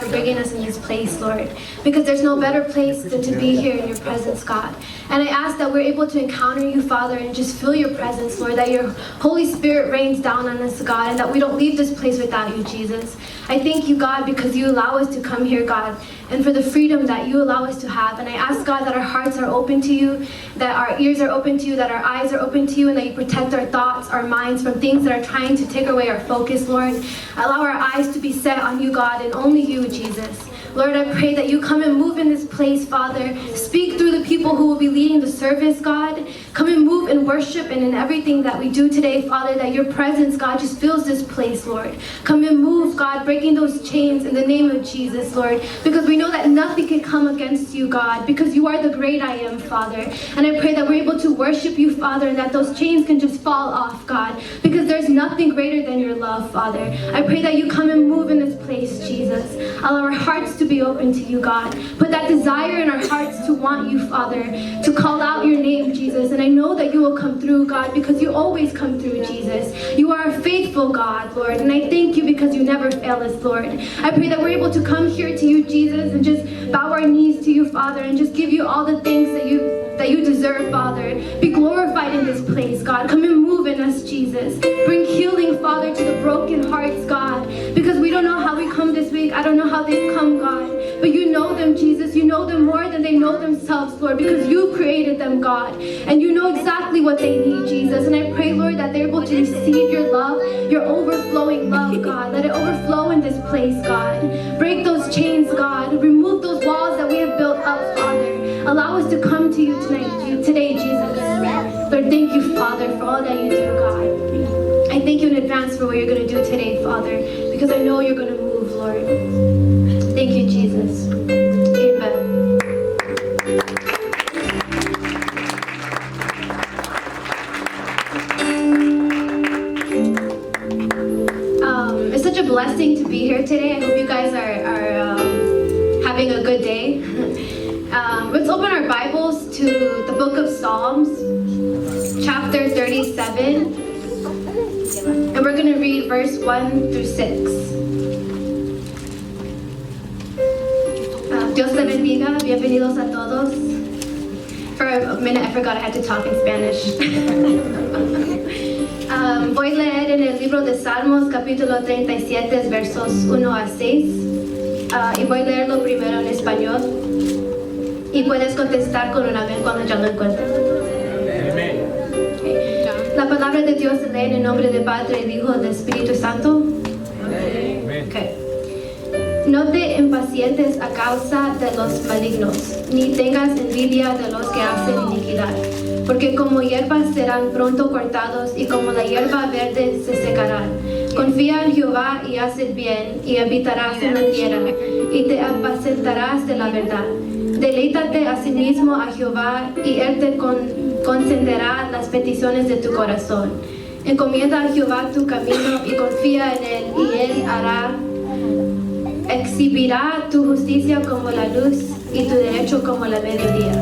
for bringing us in this place, Lord, because there's no better place than to be here in your presence, God. And I ask that we're able to encounter you, Father, and just feel your presence, Lord, that your Holy Spirit rains down on us, God, and that we don't leave this place without you, Jesus. I thank you, God, because you allow us to come here, God, and for the freedom that you allow us to have. And I ask, God, that our hearts are open to you, that our ears are open to you, that our eyes are open to you, and that you protect our thoughts, our minds from things that are trying to take away our focus, Lord. Allow our eyes to be set on you, God, and only you, Jesus. Lord, I pray that you come and move in this place, Father. Speak through the people who will be leading the service, God. Come and move in worship and in everything that we do today, Father, that your presence, God, just fills this place, Lord. Come and move, God, breaking those chains in the name of Jesus, Lord, because we know that nothing can come against you, God, because you are the great I am, Father. And I pray that we're able to worship you, Father, and that those chains can just fall off, God, because there's nothing greater than your love, Father. I pray that you come and move in this place, Jesus. Allow our hearts to be open to you, God. Put that desire in our hearts to want you, Father, to call out your name, Jesus. And I know that you will come through, God, because you always come through, Jesus. You are a faithful God, Lord, and I thank you because you never fail us, Lord. I pray that we're able to come here to you, Jesus, and just bow our knees to you, Father, and just give you all the things that you deserve, Father. Be glorified in this place, God. Come and move in us, Jesus. Bring healing, Father, to the broken hearts, God, because we don't know how we come this week. I don't know how they've come, God, but you know them, Jesus. You know them more than they know themselves, Lord, because you created them, God, and you know exactly what they need, Jesus. And I pray, Lord, that they're able to receive your love, your overflowing love, God. Let it overflow in this place, God. Break those chains, God. Remove those walls that we have built up, Father. Allow us to come to you today, Jesus. Lord, thank you, Father, for all that you do, God. I thank you in advance for what you're going to do today, Father, because I know you're going to move, Lord. Thank you, Jesus. Amen. It's such a blessing to be here today. I hope you guys are having a good day. Let's open our Bibles to the book of Psalms, chapter 37, and we're going to read verse 1 through 6. Dios te bendiga, bienvenidos a todos. For a minute I forgot I had to talk in Spanish. Voy a leer en el libro de Salmos, capítulo 37, versos 1 a 6, y voy a leerlo primero en español. Y puedes contestar con un amén cuando ya lo encuentres. Okay. La palabra de Dios se lee en el nombre del Padre, del Hijo y del Espíritu Santo. Okay. No te impacientes a causa de los malignos, ni tengas envidia de los que hacen iniquidad, porque como hierbas serán pronto cortados y como la hierba verde se secarán. Confía en Jehová y haz el bien, y habitarás en la tierra, y te apacentarás de la verdad. Deleítate a sí mismo a Jehová, y él te concederá las peticiones de tu corazón. Encomienda a Jehová tu camino y confía en él, y él exhibirá tu justicia como la luz y tu derecho como la mediodía.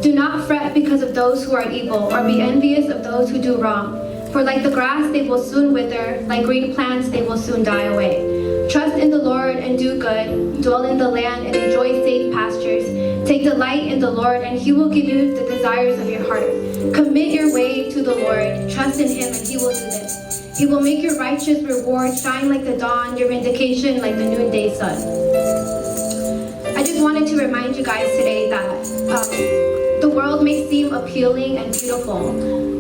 Do not fret because of those who are evil, or be envious of those who do wrong. For like the grass they will soon wither, like green plants they will soon die away. Trust in the Lord and do good. Dwell in the land and enjoy safe pastures. Take delight in the Lord, and he will give you the desires of your heart. Commit your way to the Lord. Trust in him, and he will do this. He will make your righteous reward shine like the dawn, your vindication like the noonday sun. I just wanted to remind you guys today that the world may seem appealing and beautiful,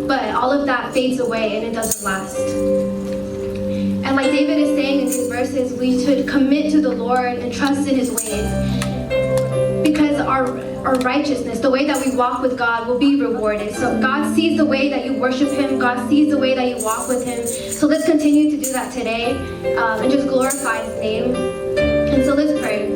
but all of that fades away and it doesn't last. And like David is saying in these verses, we should commit to the Lord and trust in his ways, because our righteousness, the way that we walk with God, will be rewarded. So God sees the way that you worship him. God sees the way that you walk with him. So let's continue to do that today and just glorify his name. And so let's pray.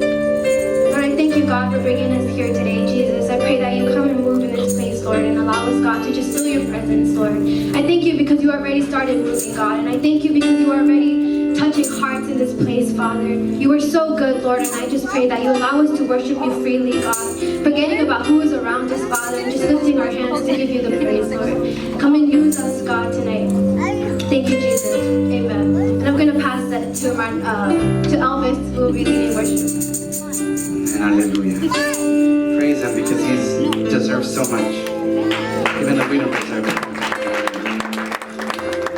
Lord, I thank you, God, for bringing us here today, Jesus. I pray that you come and move in this place, Lord, and allow us, God, to just feel your presence, Lord. I thank you because you already started moving, God, and I thank you because you are already touching hearts in this place, Father. You are so good, Lord, and I just pray that you allow us to worship you freely, God, forgetting about who is around us, Father, and just lifting our hands to give you the praise, Lord. Come and use us, God, tonight. Thank you, Jesus. Amen. And I'm going to pass that to Elvis, who will be leading worship. Hallelujah. Praise him because he deserves so much. Even though we don't deserve it.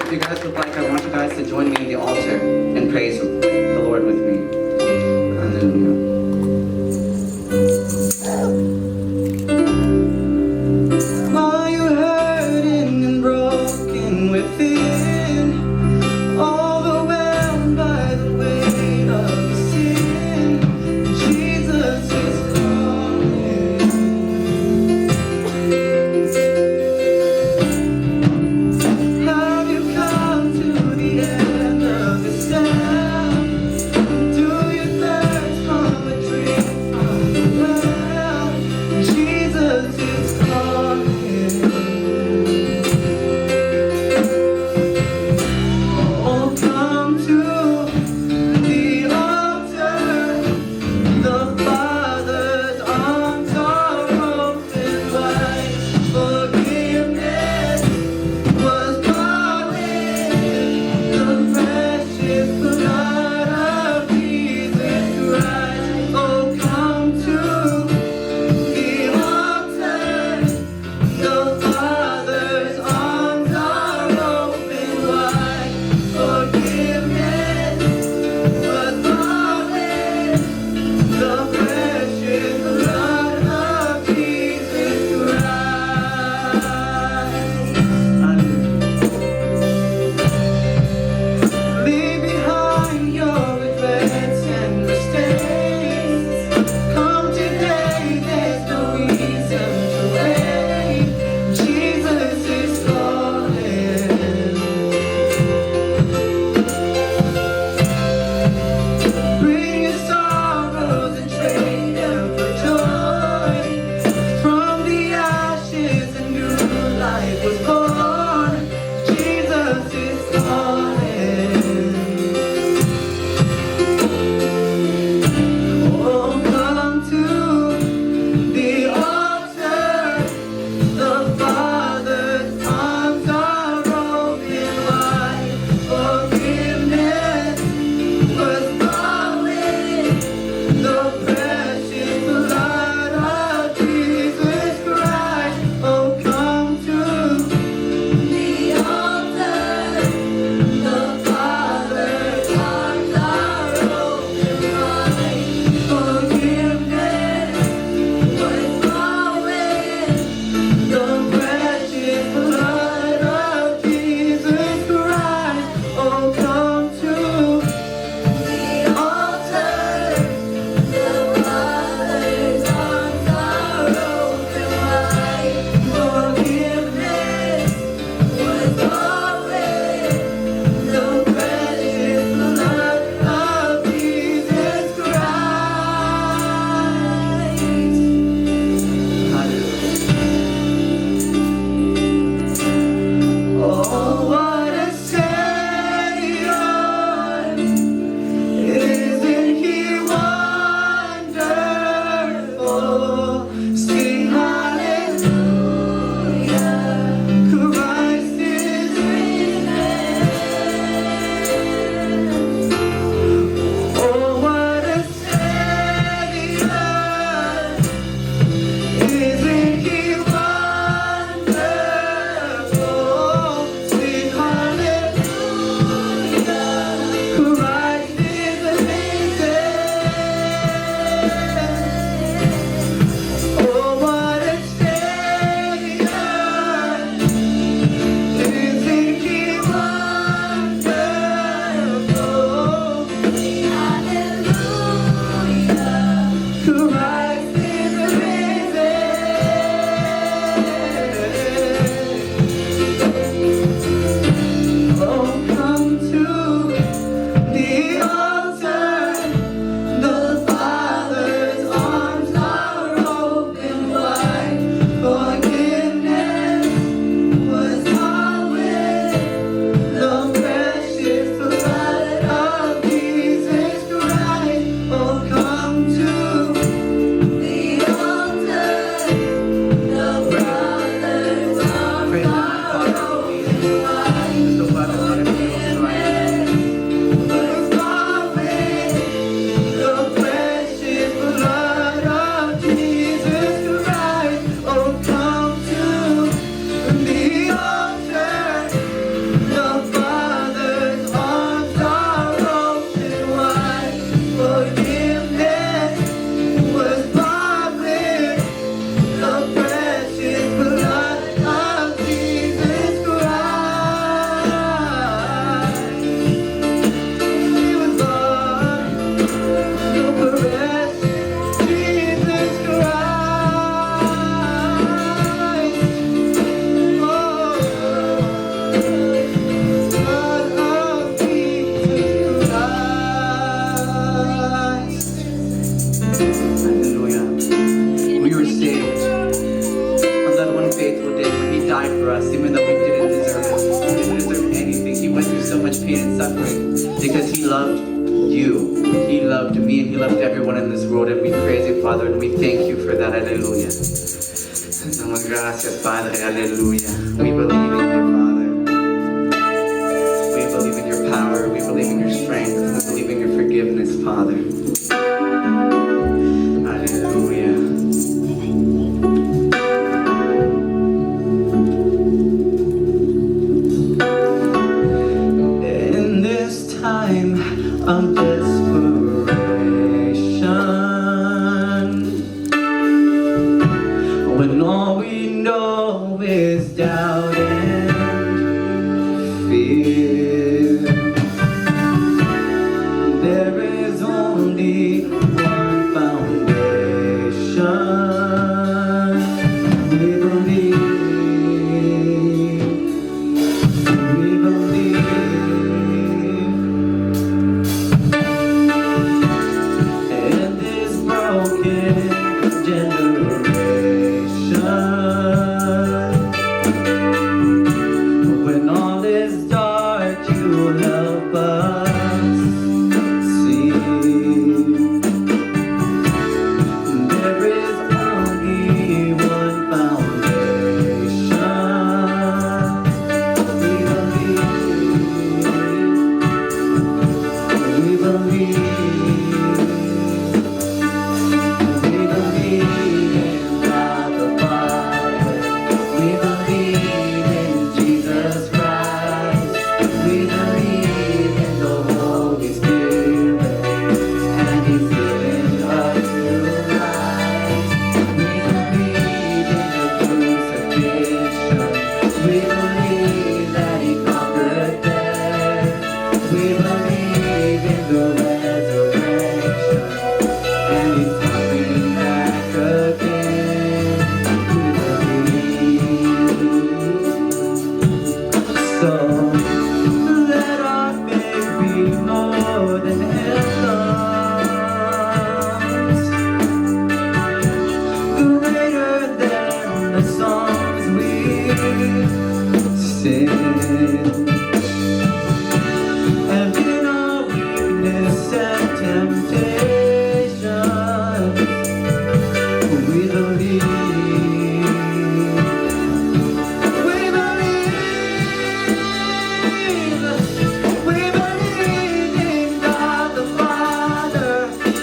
If you guys would like, I want you guys to join me in the altar and praise the Lord with me. Hallelujah. Are you hurting and broken within? Overwhelmed by the weight of sin? Jesus is calling. Have you come to the end us, even though we didn't deserve it. We didn't deserve anything. He went through so much pain and suffering because He loved you. He loved me and He loved everyone in this world. And we praise You, Father, and we thank You for that. Hallelujah. Damos gracias, Padre. Hallelujah. We believe in You, Father. We believe in Your power. We believe in Your strength. We believe in Your forgiveness, Father. Hallelujah. In this time of desperation, when all we know is doubt and fear, there is only one foundation. We believe, we believe. In this broken generation, when all is dark, You help us see. There is only one foundation. We believe, we believe. We believe in God the Father. We believe in Jesus Christ. We believe in the Holy Spirit, and He's given us new life. We believe in the crucifixion. We believe that He conquered death. We believe in the resurrection, and He's coming back again. We believe. So let our faith be more than anthems, greater than the songs we sing. And in our weakness and temptation, we believe. We believe. We believe in God the Father.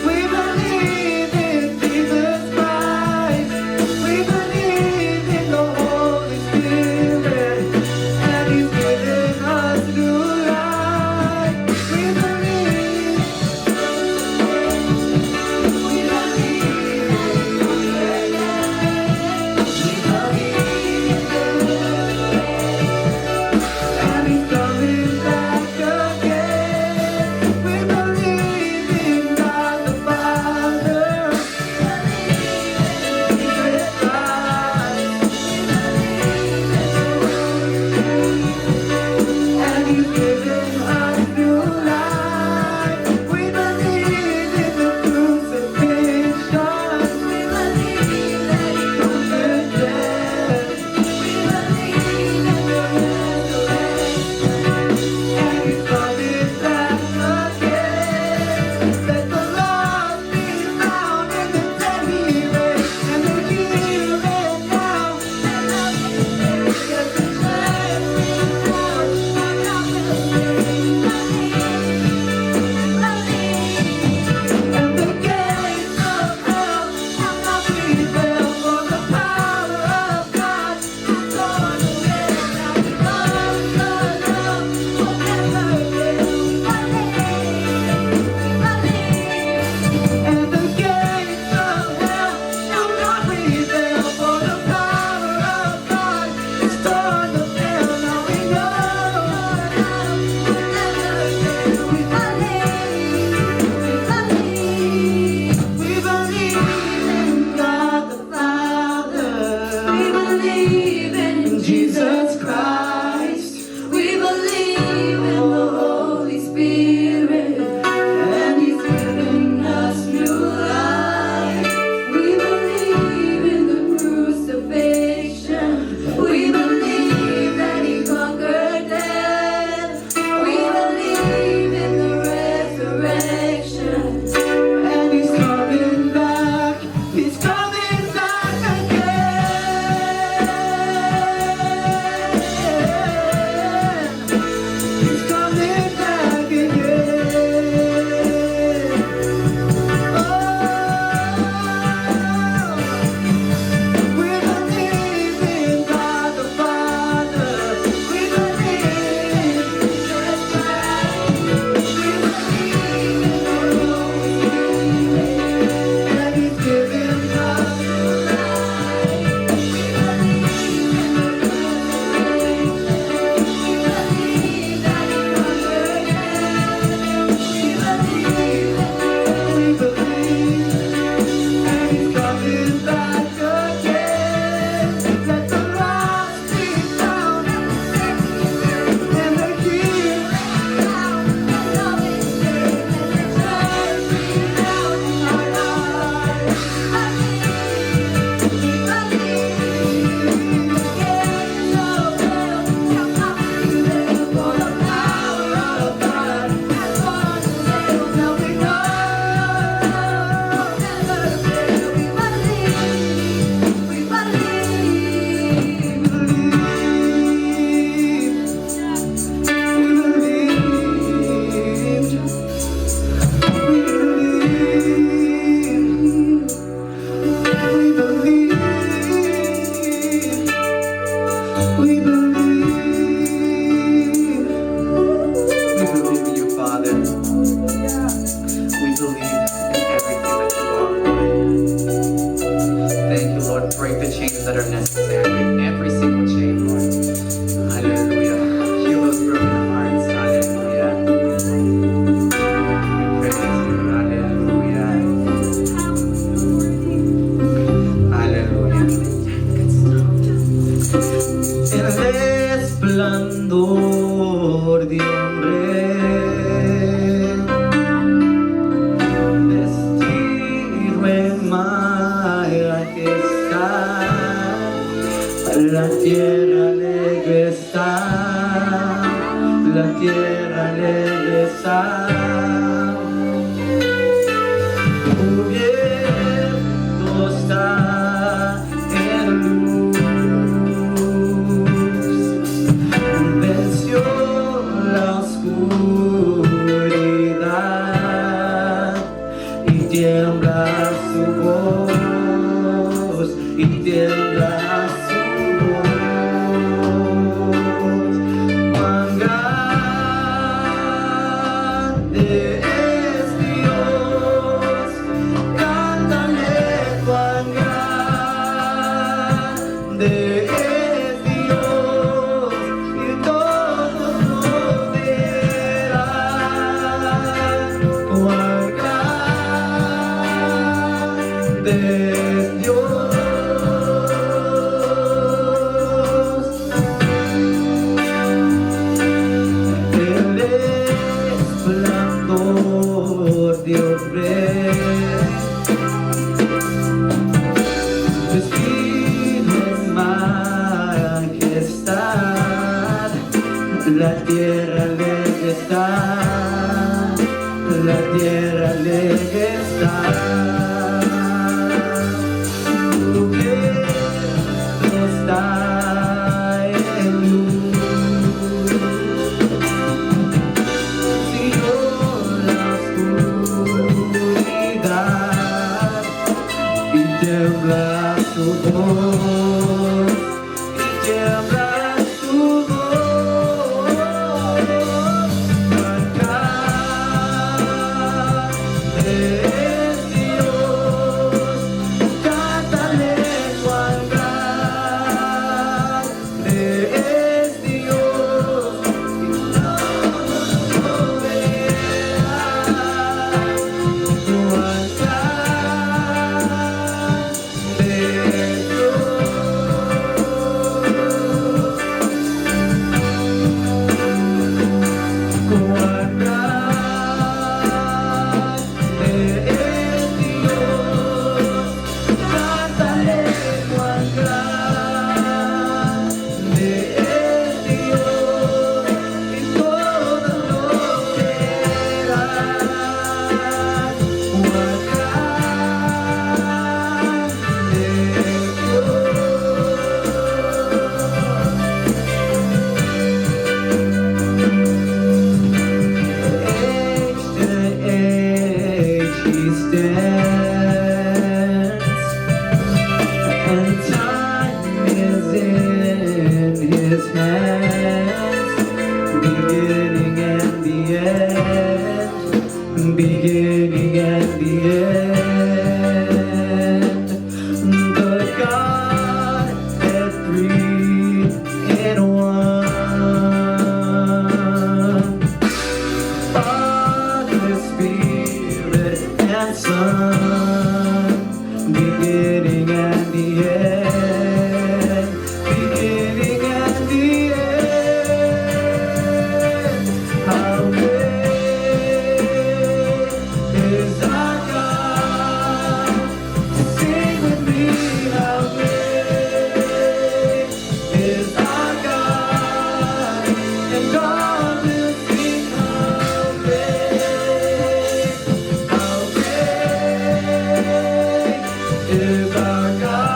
We believe in Jesus Christ. We believe in the Holy Spirit, and majestad. La tierra alegre está, la tierra alegre está, cubierto está en luz, venció la oscuridad y tiembla su voz, y tiembla su voz. Cuán grande es Dios, cántale cuán grande es Dios, y todos lo verán. Cuán grande es Dios. El resplandor de hombre, vestido en majestad, la tierra alegre está, la tierra alegre está, cubierto está en luz, siguió la oscuridad y tiembla su voz, y tiembla su voz. Cuán grande es Dios, cántale cuán grande es Dios, y todos lo verán. Cuán grande es Dios. Cuán grande es Dios, cántale cuán grande es Dios, y todos lo verán. Cuán grande es Dios. Age he stands, and time is in his hands, beginning and the end, beginning and the end. The Godhead three in one, Father, Spirit, and Son, beginning and the end, beginning and the end. How great is our God? Sing with me, how great is our God, and all will sing how great is our God.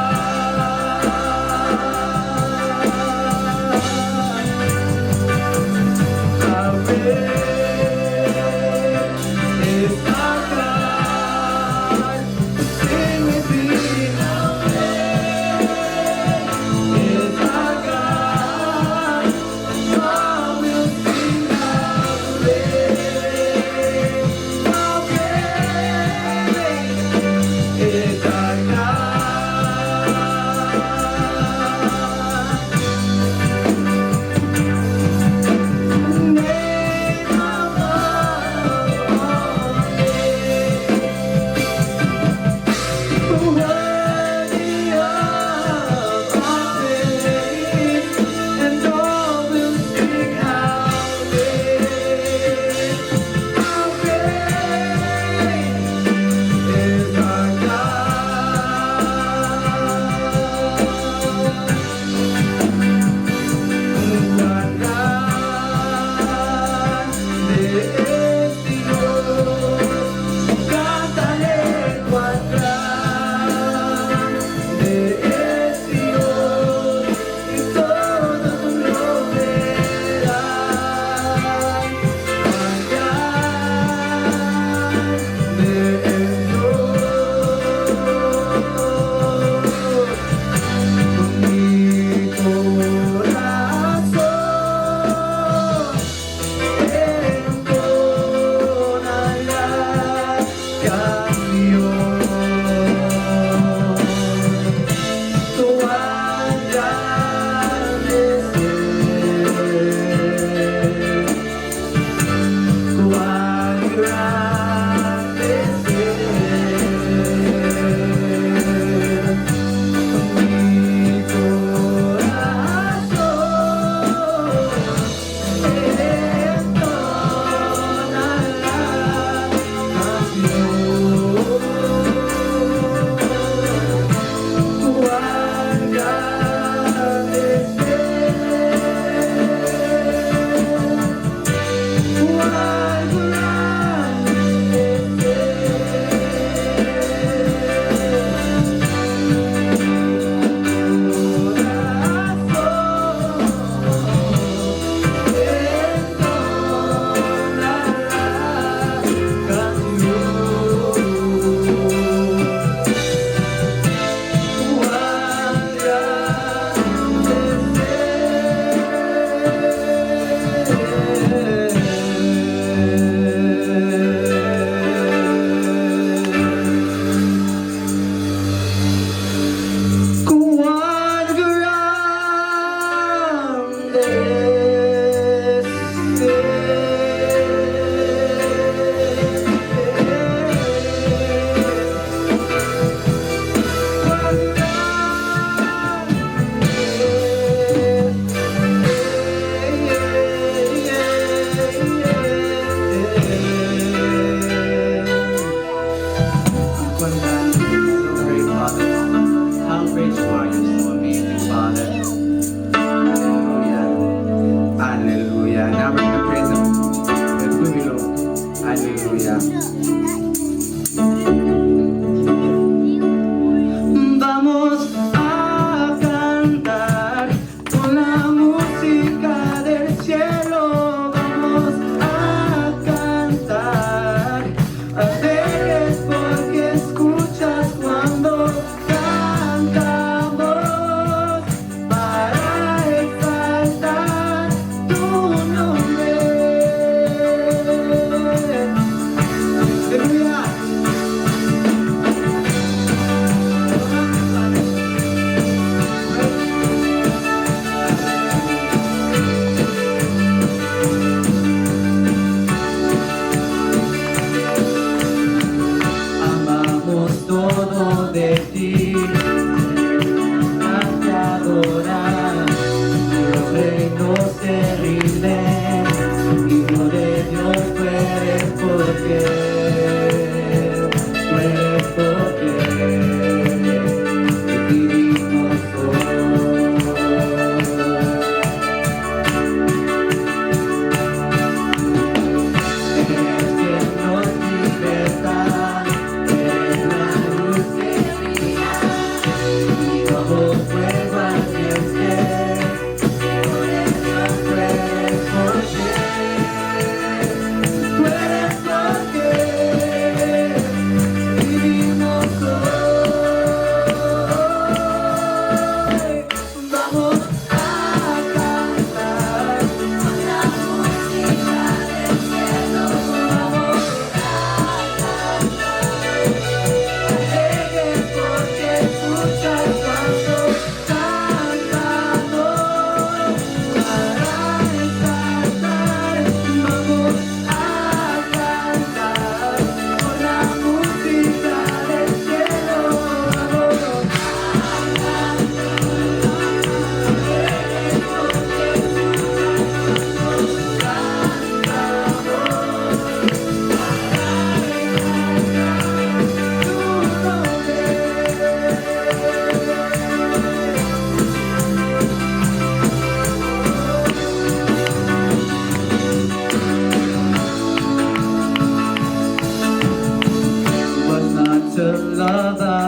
How great is our God? Sing with me, how great is our God, and all will sing how great is our God.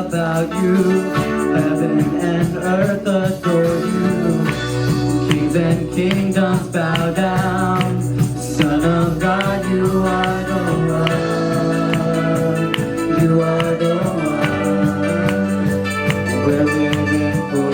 about you. Heaven and earth adore you. Kings and kingdoms bow down. Son of God, you are the one. You are the one. We're living for.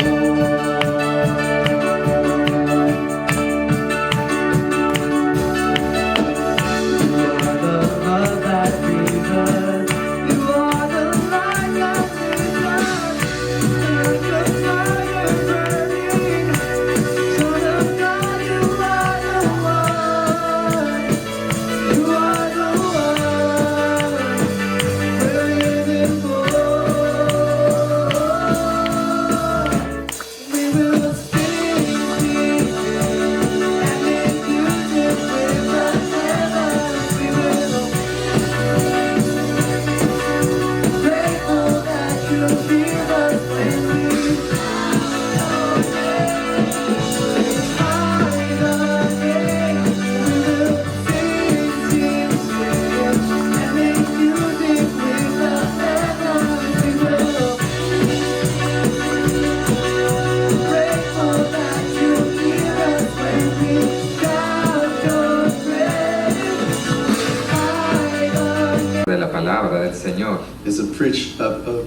De la palabra del Señor. It's a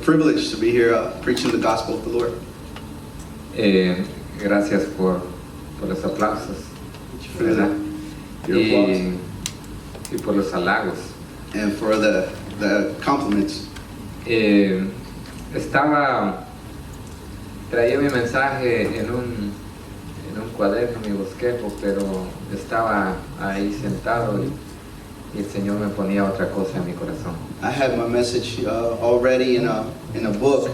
privilege to be here preaching the gospel of the Lord. Gracias por los aplausos, For ¿verdad? your applause Y por los halagos. and for the compliments. Traía mi mensaje en un cuaderno, mi bosquejo, pero estaba ahí sentado y el Señor me ponía otra cosa en mi corazón. I had my message already in a book,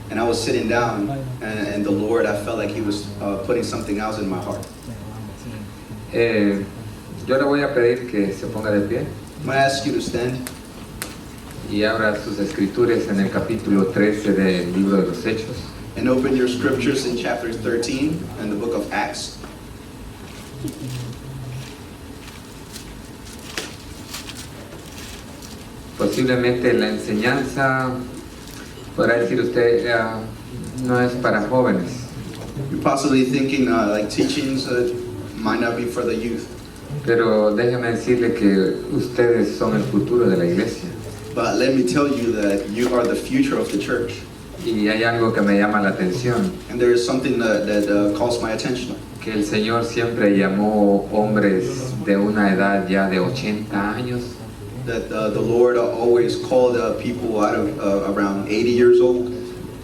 and I was sitting down, and the Lord, I felt like He was putting something else in my heart. Yo le voy a pedir que se ponga de pie I'm going to ask you to stand y abra sus escrituras en el capítulo 13 del libro de los Hechos. and open your scriptures in chapter 13 in the book of Acts. Posiblemente la enseñanza, podrá decir usted, no es para jóvenes, You're possibly thinking like teachings might not be for the youth, pero déjeme decirle que ustedes son el futuro de la iglesia. but let me tell you that you are the future of the church. Y hay algo que me llama la atención, And there is something that calls my attention. que el Señor siempre llamó hombres de una edad ya de 80 años, That the Lord always called people out of around 80 years old,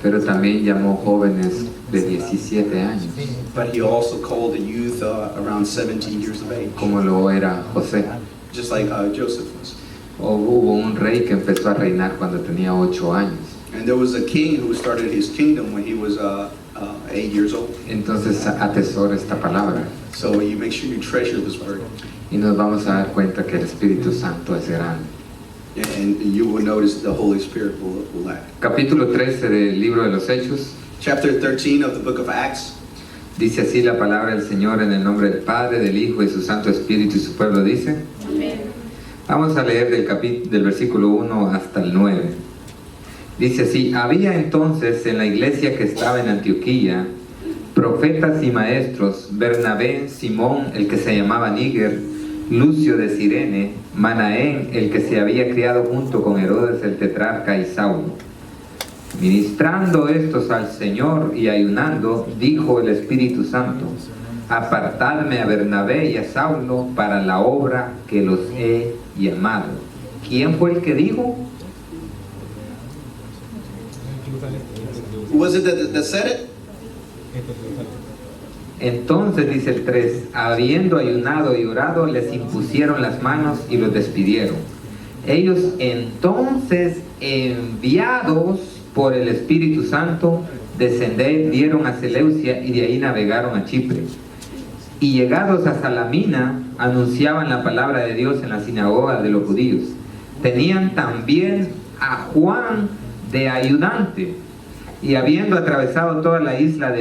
pero también llamó jóvenes de 17 años, but He also called the youth around 17 years of age, como lo era José. just like Joseph was. O hubo un rey que empezó a reinar cuando tenía 8 años. And there was a king who started his kingdom when he was 8 years old. Entonces atesora esta palabra So you make sure you treasure this word, y nos vamos a dar cuenta que el Espíritu Santo es grande. and you will notice the Holy Spirit will act. Capítulo 13 del libro de los Hechos. Chapter 13 of the book of Acts. Dice así la palabra del Señor en el nombre del Padre, del Hijo y su Santo Espíritu, y su pueblo dice. Vamos a leer del versículo 1 hasta el 9. Dice así: había entonces en la iglesia que estaba en Antioquía profetas y maestros, Bernabé, Simón, el que se llamaba Níger, Lucio de Cirene, Manaén, el que se había criado junto con Herodes el tetrarca, y Saulo. Ministrando estos al Señor y ayunando, dijo el Espíritu Santo: apartadme a Bernabé y a Saulo para la obra que los he llamado. ¿Quién fue el que dijo? Who was it that said it? Entonces, dice el 3, habiendo ayunado y orado, les impusieron las manos y los despidieron. Ellos entonces, enviados por el Espíritu Santo, descendieron a Seleucia y de ahí navegaron a Chipre. Y llegados a Salamina, anunciaban la palabra de Dios en la sinagoga de los judíos. Tenían también a Juan de ayudante, y habiendo atravesado toda la isla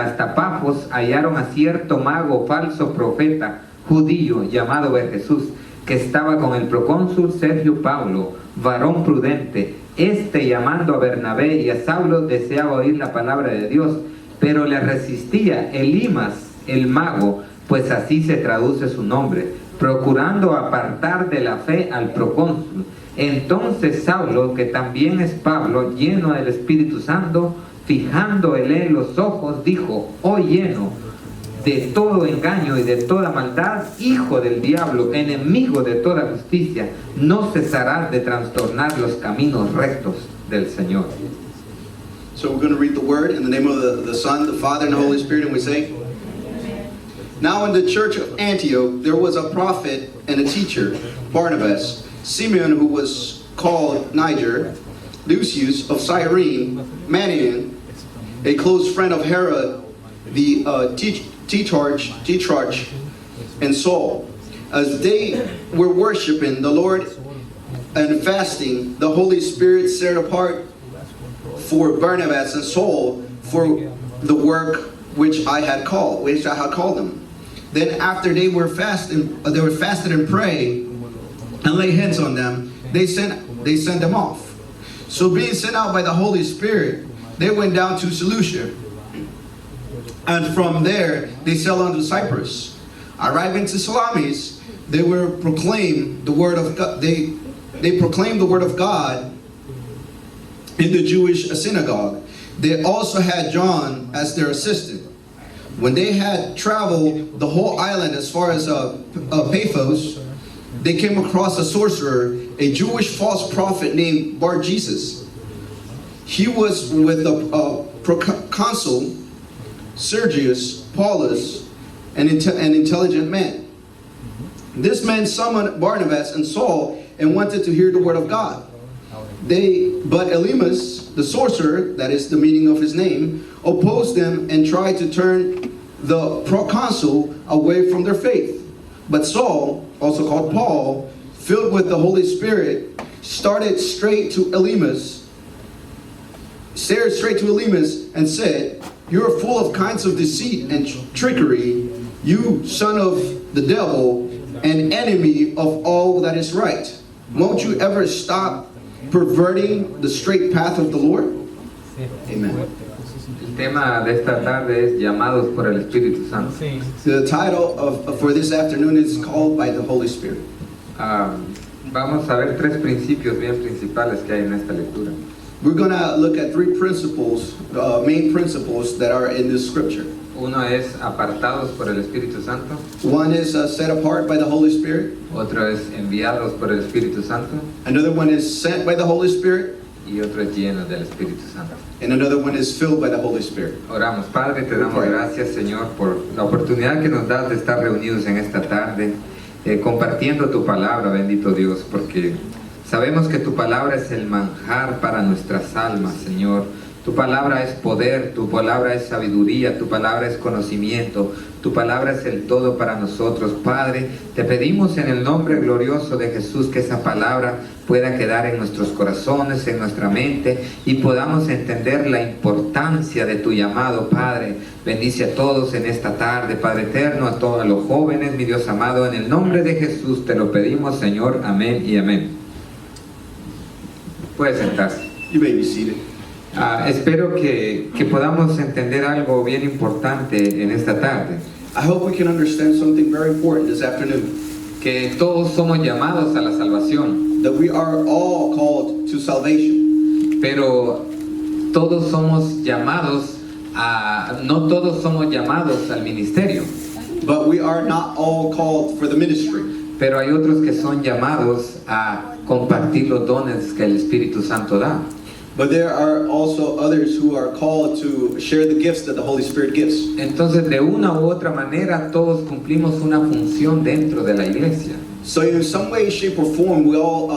hasta Pafos, hallaron a cierto mago falso profeta judío llamado Jesús, que estaba con el procónsul Sergio Paulo, varón prudente, Este, llamando a Bernabé y a Saulo, deseaba oír la palabra de Dios, pero le resistía Elimas, el mago, pues así se traduce su nombre, procurando apartar de la fe al procónsul. Entonces Saulo, que también es Pablo, lleno del Espíritu Santo, fijando en él los ojos, dijo: oh lleno de todo engaño y de toda maldad, hijo del diablo, enemigo de toda justicia, no cesarás de trastornar los caminos rectos del Señor. So we're going to read the word in the name of the Son, the Father, and the Holy Spirit, and we say, Now in the church of Antioch there was a prophet and a teacher, Barnabas, Simeon, who was called Niger, Lucius of Cyrene, Manaen, a close friend of Herod, the Tetrarch, and Saul. As they were worshiping the Lord and fasting, the Holy Spirit set apart for Barnabas and Saul for the work which I had called them. Then after they were fasted and prayed and lay hands on them, they sent them off. So being sent out by the Holy Spirit, they went down to Seleucia, and from there they sailed on to Cyprus. Arriving to Salamis, they proclaimed the word of God. They proclaimed the word of God in the Jewish synagogue. They also had John as their assistant. When they had traveled the whole island as far as Paphos, they came across a sorcerer, a Jewish false prophet named Bar-Jesus. He was with the proconsul Sergius Paulus, an intelligent man. This man summoned Barnabas and Saul and wanted to hear the word of God. But Elymas, the sorcerer, that is the meaning of his name, opposed them and tried to turn the proconsul away from their faith. But Saul, also called Paul, filled with the Holy Spirit, stared straight to Elymas and said, "You are full of kinds of deceit and trickery, you son of the devil, and enemy of all that is right. Won't you ever stop perverting the straight path of the Lord?" Amen. El tema de esta tarde es llamados por el Espíritu Santo. The title for this afternoon is called by the Holy Spirit. Vamos a ver tres principios bien principales que hay en esta lectura. We're going to look at three principles, main principles that are in this scripture. Uno es apartados por el Espíritu Santo, One is set apart by the Holy Spirit. otro es enviados por el Espíritu Santo Another one is sent by the Holy Spirit. y otro es lleno del Espíritu Santo. And another one is filled by the Holy Spirit. Oramos. Padre, te damos gracias, Señor, por la oportunidad que nos das de estar reunidos en esta tarde, compartiendo tu palabra, bendito Dios, porque sabemos que tu palabra es el manjar para nuestras almas, Señor. Tu palabra es poder, tu palabra es sabiduría, tu palabra es conocimiento, tu palabra es el todo para nosotros. Padre, te pedimos en el nombre glorioso de Jesús que esa palabra pueda quedar en nuestros corazones, en nuestra mente, y podamos entender la importancia de tu llamado, Padre. Bendice a todos en esta tarde, Padre eterno, a todos los jóvenes, mi Dios amado, en el nombre de Jesús te lo pedimos, Señor. Amén y amén. Puede sentarse. You may be seated. Espero que podamos entender algo bien importante en esta tarde. I hope we can understand something very important this afternoon. Que todos somos llamados a la salvación, That we are all called to salvation. pero todos somos llamados no todos somos llamados al ministerio, But we are not all called for the ministry. pero hay otros que son llamados a compartir los dones que el Espíritu Santo da. But there are also others who are called to share the gifts that the Holy Spirit gives. Entonces, de una u otra manera, todos cumplimos una función dentro de la iglesia. So in some way, shape, or form, we all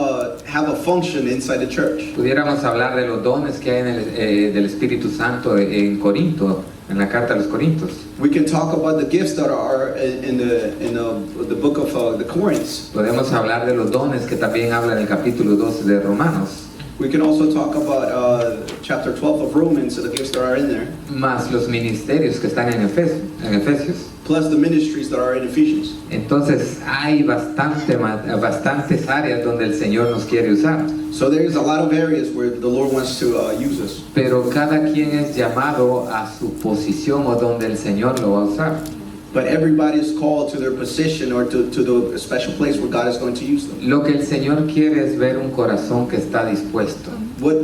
have a function inside the church. Pudiéramos hablar de los dones que hay del Espíritu Santo en Corinto, en la carta a los Corintios. We can talk about the gifts that are in the book of the Corinth. Podemos hablar de los dones que también habla en el capítulo 12 de Romanos. We can also talk about chapter 12 of Romans, the gifts that are in there. Más los ministerios que están en Efesios. plus the ministries that are in Ephesians. Entonces hay bastantes áreas donde el Señor nos quiere usar, So there's a lot of areas where the Lord wants to use us. pero cada quien es llamado a su posición o donde el Señor lo va a usar. But everybody is called to their position or to the special place where God is going to use them. Lo que el Señor quiere es ver un corazón que está dispuesto. What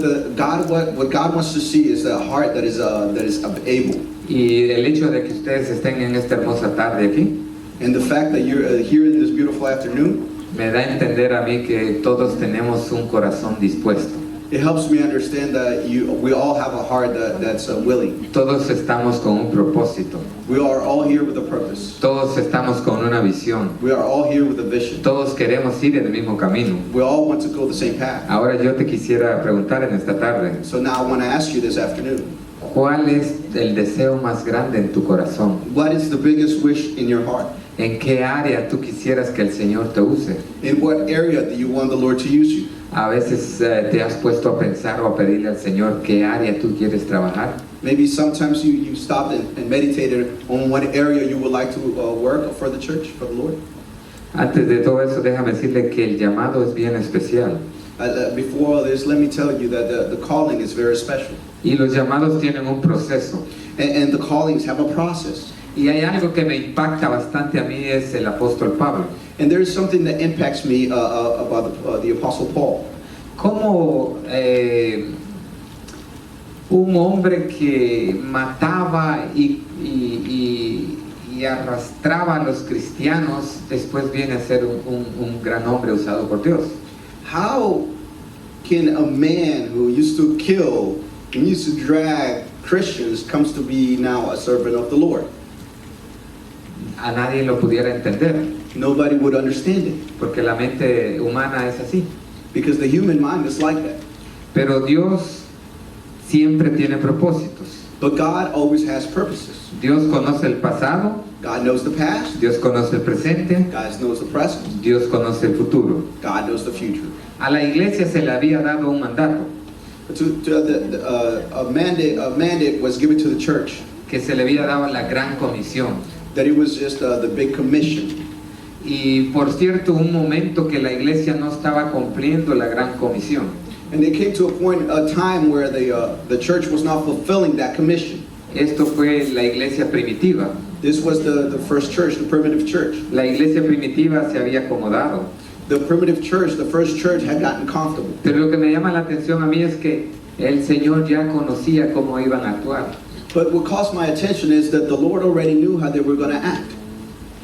God wants to see is a heart that is able. Y el hecho de que ustedes estén en esta hermosa tarde aquí, And the fact that you're here in this beautiful afternoon, me da a entender a mí que todos tenemos un corazón dispuesto. it helps me understand that we all have a heart that's willing. Todos estamos con un propósito. We are all here with a purpose. Todos estamos con una visión. We are all here with a vision. Todos queremos ir en el mismo camino. We all want to go the same path. Ahora yo te quisiera preguntar en esta tarde, So now I want to ask you this afternoon, ¿cuál es el deseo más grande en tu corazón? what is the biggest wish in your heart? ¿En qué área tú quisieras que el Señor te use? In what area do you want the Lord to use you? A veces te has puesto a pensar o a pedirle al Señor qué área tú quieres trabajar. Maybe sometimes you stopped and meditated on what area you would like to work for the church, for the Lord. Antes de todo eso, déjame decirle que el llamado es bien especial. Before all this, let me tell you that the calling is very special. Y los llamados tienen un proceso. And the callings have a process. Y hay algo que me impacta bastante a mí es el apóstol Pablo. And there is something that impacts me about the Apostle Paul. Cómo un hombre que mataba y arrastraba a los cristianos después viene a ser un gran hombre usado por Dios. How can a man who used to kill and used to drag Christians comes to be now a servant of the Lord? A nadie lo pudiera entender, Nobody would understand it porque la mente humana es así. because the human mind is like that. Pero Dios siempre tiene propósitos. But God always has purposes. Dios conoce el pasado, God knows the past. Dios conoce el presente, God knows the present. Dios conoce el futuro. God knows the future. A la iglesia se le había dado un mandato, A mandate was given to the church, que se le había dado la gran comisión. that it was just the big commission. Y por cierto, un momento que la iglesia no estaba cumpliendo la gran comisión. And it came to a time where the church was not fulfilling that commission. Esto fue la iglesia primitiva. This was the first church, the primitive church. La iglesia primitiva se había acomodado. The primitive church, the first church, had gotten comfortable. Pero lo que me llama la atención a mí es que el Señor ya conocía cómo iban a actuar. But what caught my attention is that the Lord already knew how they were going to act.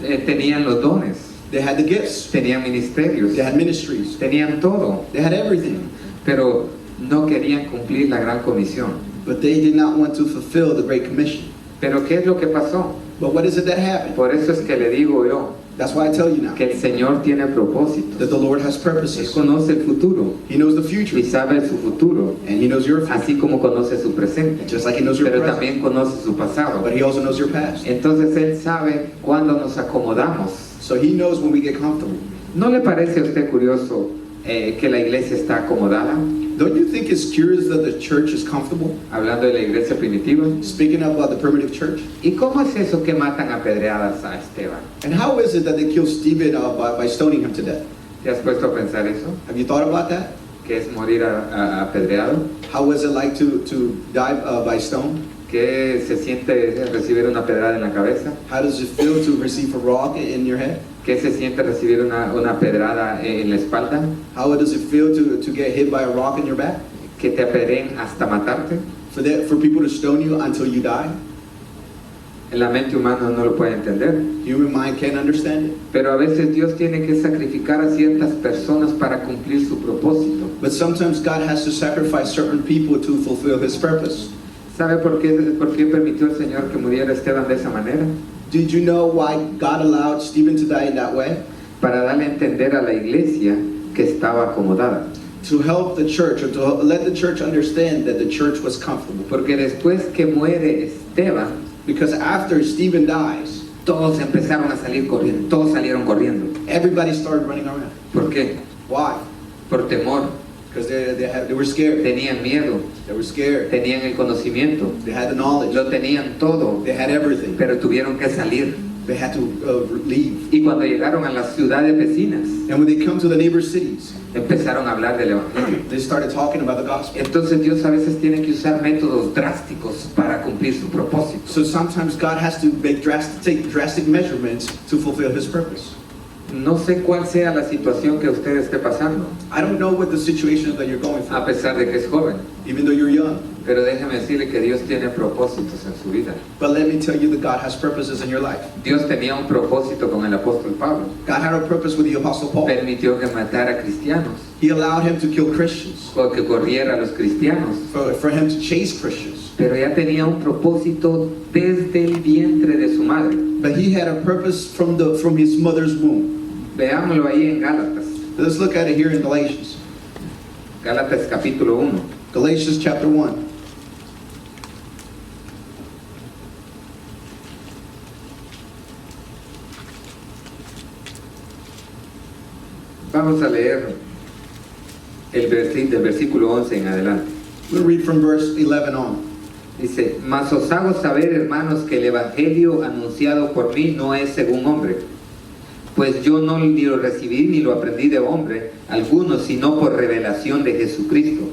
Tenían los dones, They had the gifts, tenían ministerios, they had ministries, tenían todo, they had everything. pero no querían cumplir la gran comisión. But they did not want to fulfill the Great Commission. Pero ¿qué es lo que pasó? But what is it that happened? Por eso es que le digo yo That's why I tell you now que el Señor tiene propósitos. that the Lord has Él purposes. conoce el futuro He knows the future, y sabe su futuro, and He knows your future, así como conoce su presente, just like He knows your pero present. también conoce su pasado. But He also knows your past. Entonces Él sabe cuándo nos acomodamos. So He knows when we get comfortable. ¿No le parece a usted curioso que la iglesia está acomodada? Don't you think it's curious that the church is comfortable? Hablando de la iglesia primitiva. Speaking about the primitive church. ¿Y cómo es eso que matan a pedreadas a Esteban? And how is it that they killed Stephen by stoning him to death? ¿Te has puesto a pensar eso? Have you thought about that? ¿Qué es morir apedreado? How was it like to die by stone? ¿Qué se siente recibir una pedrada en la cabeza? How does it feel to receive a rock in your head? ¿Qué se siente recibir una pedrada en la espalda? How does it feel to get hit by a rock in your back? ¿Que te apedreen hasta matarte? For people to stone you until you die? La mente humana no lo puede entender. Human mind can't understand it. Pero a veces Dios tiene que sacrificar a ciertas personas para cumplir su propósito. But sometimes God has to sacrifice certain people to fulfill His purpose. ¿Sabe por qué permitió el Señor que muriera Esteban de esa manera? Did you know why God allowed Stephen to die in that way? Para darle a entender a la iglesia que estaba acomodada. To help the church, or to let the church understand that the church was comfortable. Porque después que muere Esteban, Because after Stephen dies, todos empezaron a salir corriendo, todos salieron corriendo. everybody started running around. ¿Por qué? Why? Por temor, Because they were scared. tenían miedo, They were scared. tenían el conocimiento, They had the knowledge. lo tenían todo, They had everything. pero tuvieron que salir. they had to leave. Y cuando llegaron a las ciudades vecinas, And when they come to the neighbor cities, empezaron a hablar del Evangelio. they started talking about the gospel. Entonces Dios a veces tiene que usar métodos drásticos para cumplir su propósito. So sometimes God has to take drastic measurements to fulfill His purpose. No sé cuál sea la situación que usted esté pasando, I don't know what the situation is that you're going a through, pesar de que es joven, even though you're young. pero déjeme decirle que Dios tiene propósitos en su vida. But let me tell you that God has purposes in your life. Dios tenía un propósito con el apóstol Pablo. God had a purpose with the Apostle Paul. Permitió que matara a cristianos, He allowed him to kill Christians, o que corriera a los cristianos, for him to chase Christians. pero ya tenía un propósito desde el vientre de su madre. But he had a purpose from his mother's womb. Veámoslo ahí en Gálatas, Let's look at it here in Galatians. Gálatas capítulo 1. Galatians chapter 1. Vamos a leer del versículo 11 en adelante. We'll read from verse 11 on. Dice, mas os hago saber, hermanos, que el evangelio anunciado por mí no es según hombre, pues yo no ni lo recibí ni lo aprendí de hombre alguno, sino por revelación de Jesucristo.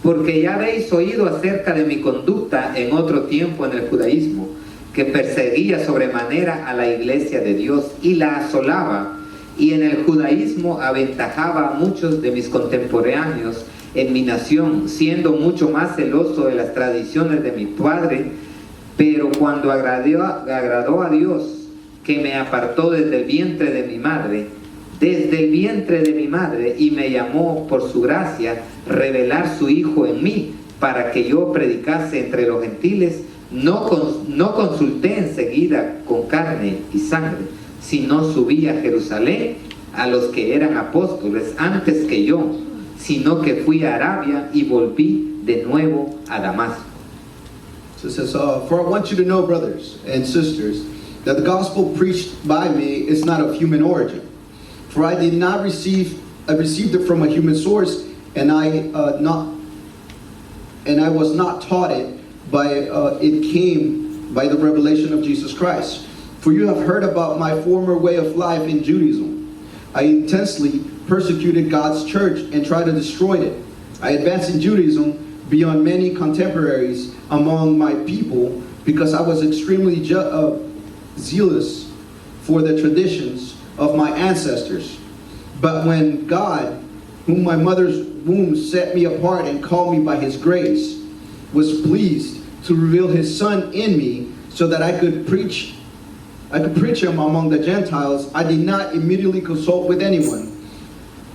Porque ya habéis oído acerca de mi conducta en otro tiempo en el judaísmo, que perseguía sobremanera a la iglesia de Dios y la asolaba, y en el judaísmo aventajaba a muchos de mis contemporáneos en mi nación, siendo mucho más celoso de las tradiciones de mi padre. Pero cuando agradó a Dios, que me apartó desde el vientre de mi madre, y me llamó por su gracia revelar su Hijo en mí, para que yo predicase entre los gentiles, no consulté enseguida con carne y sangre, sino subí a Jerusalén a los que eran apóstoles antes que yo, sino que fui a Arabia y volví de nuevo a Damasco. So it says, for I want you to know, brothers and sisters, that the gospel preached by me is not of human origin. For I received it from a human source, and I was not taught it, it came by the revelation of Jesus Christ. For you have heard about my former way of life in Judaism. I intensely persecuted God's church and tried to destroy it. I advanced in Judaism beyond many contemporaries among my people because I was extremely zealous for the traditions of my ancestors. But when God, whom my mother's womb set me apart and called me by His grace, was pleased to reveal His Son in me so that I could preach Him among the Gentiles, I did not immediately consult with anyone.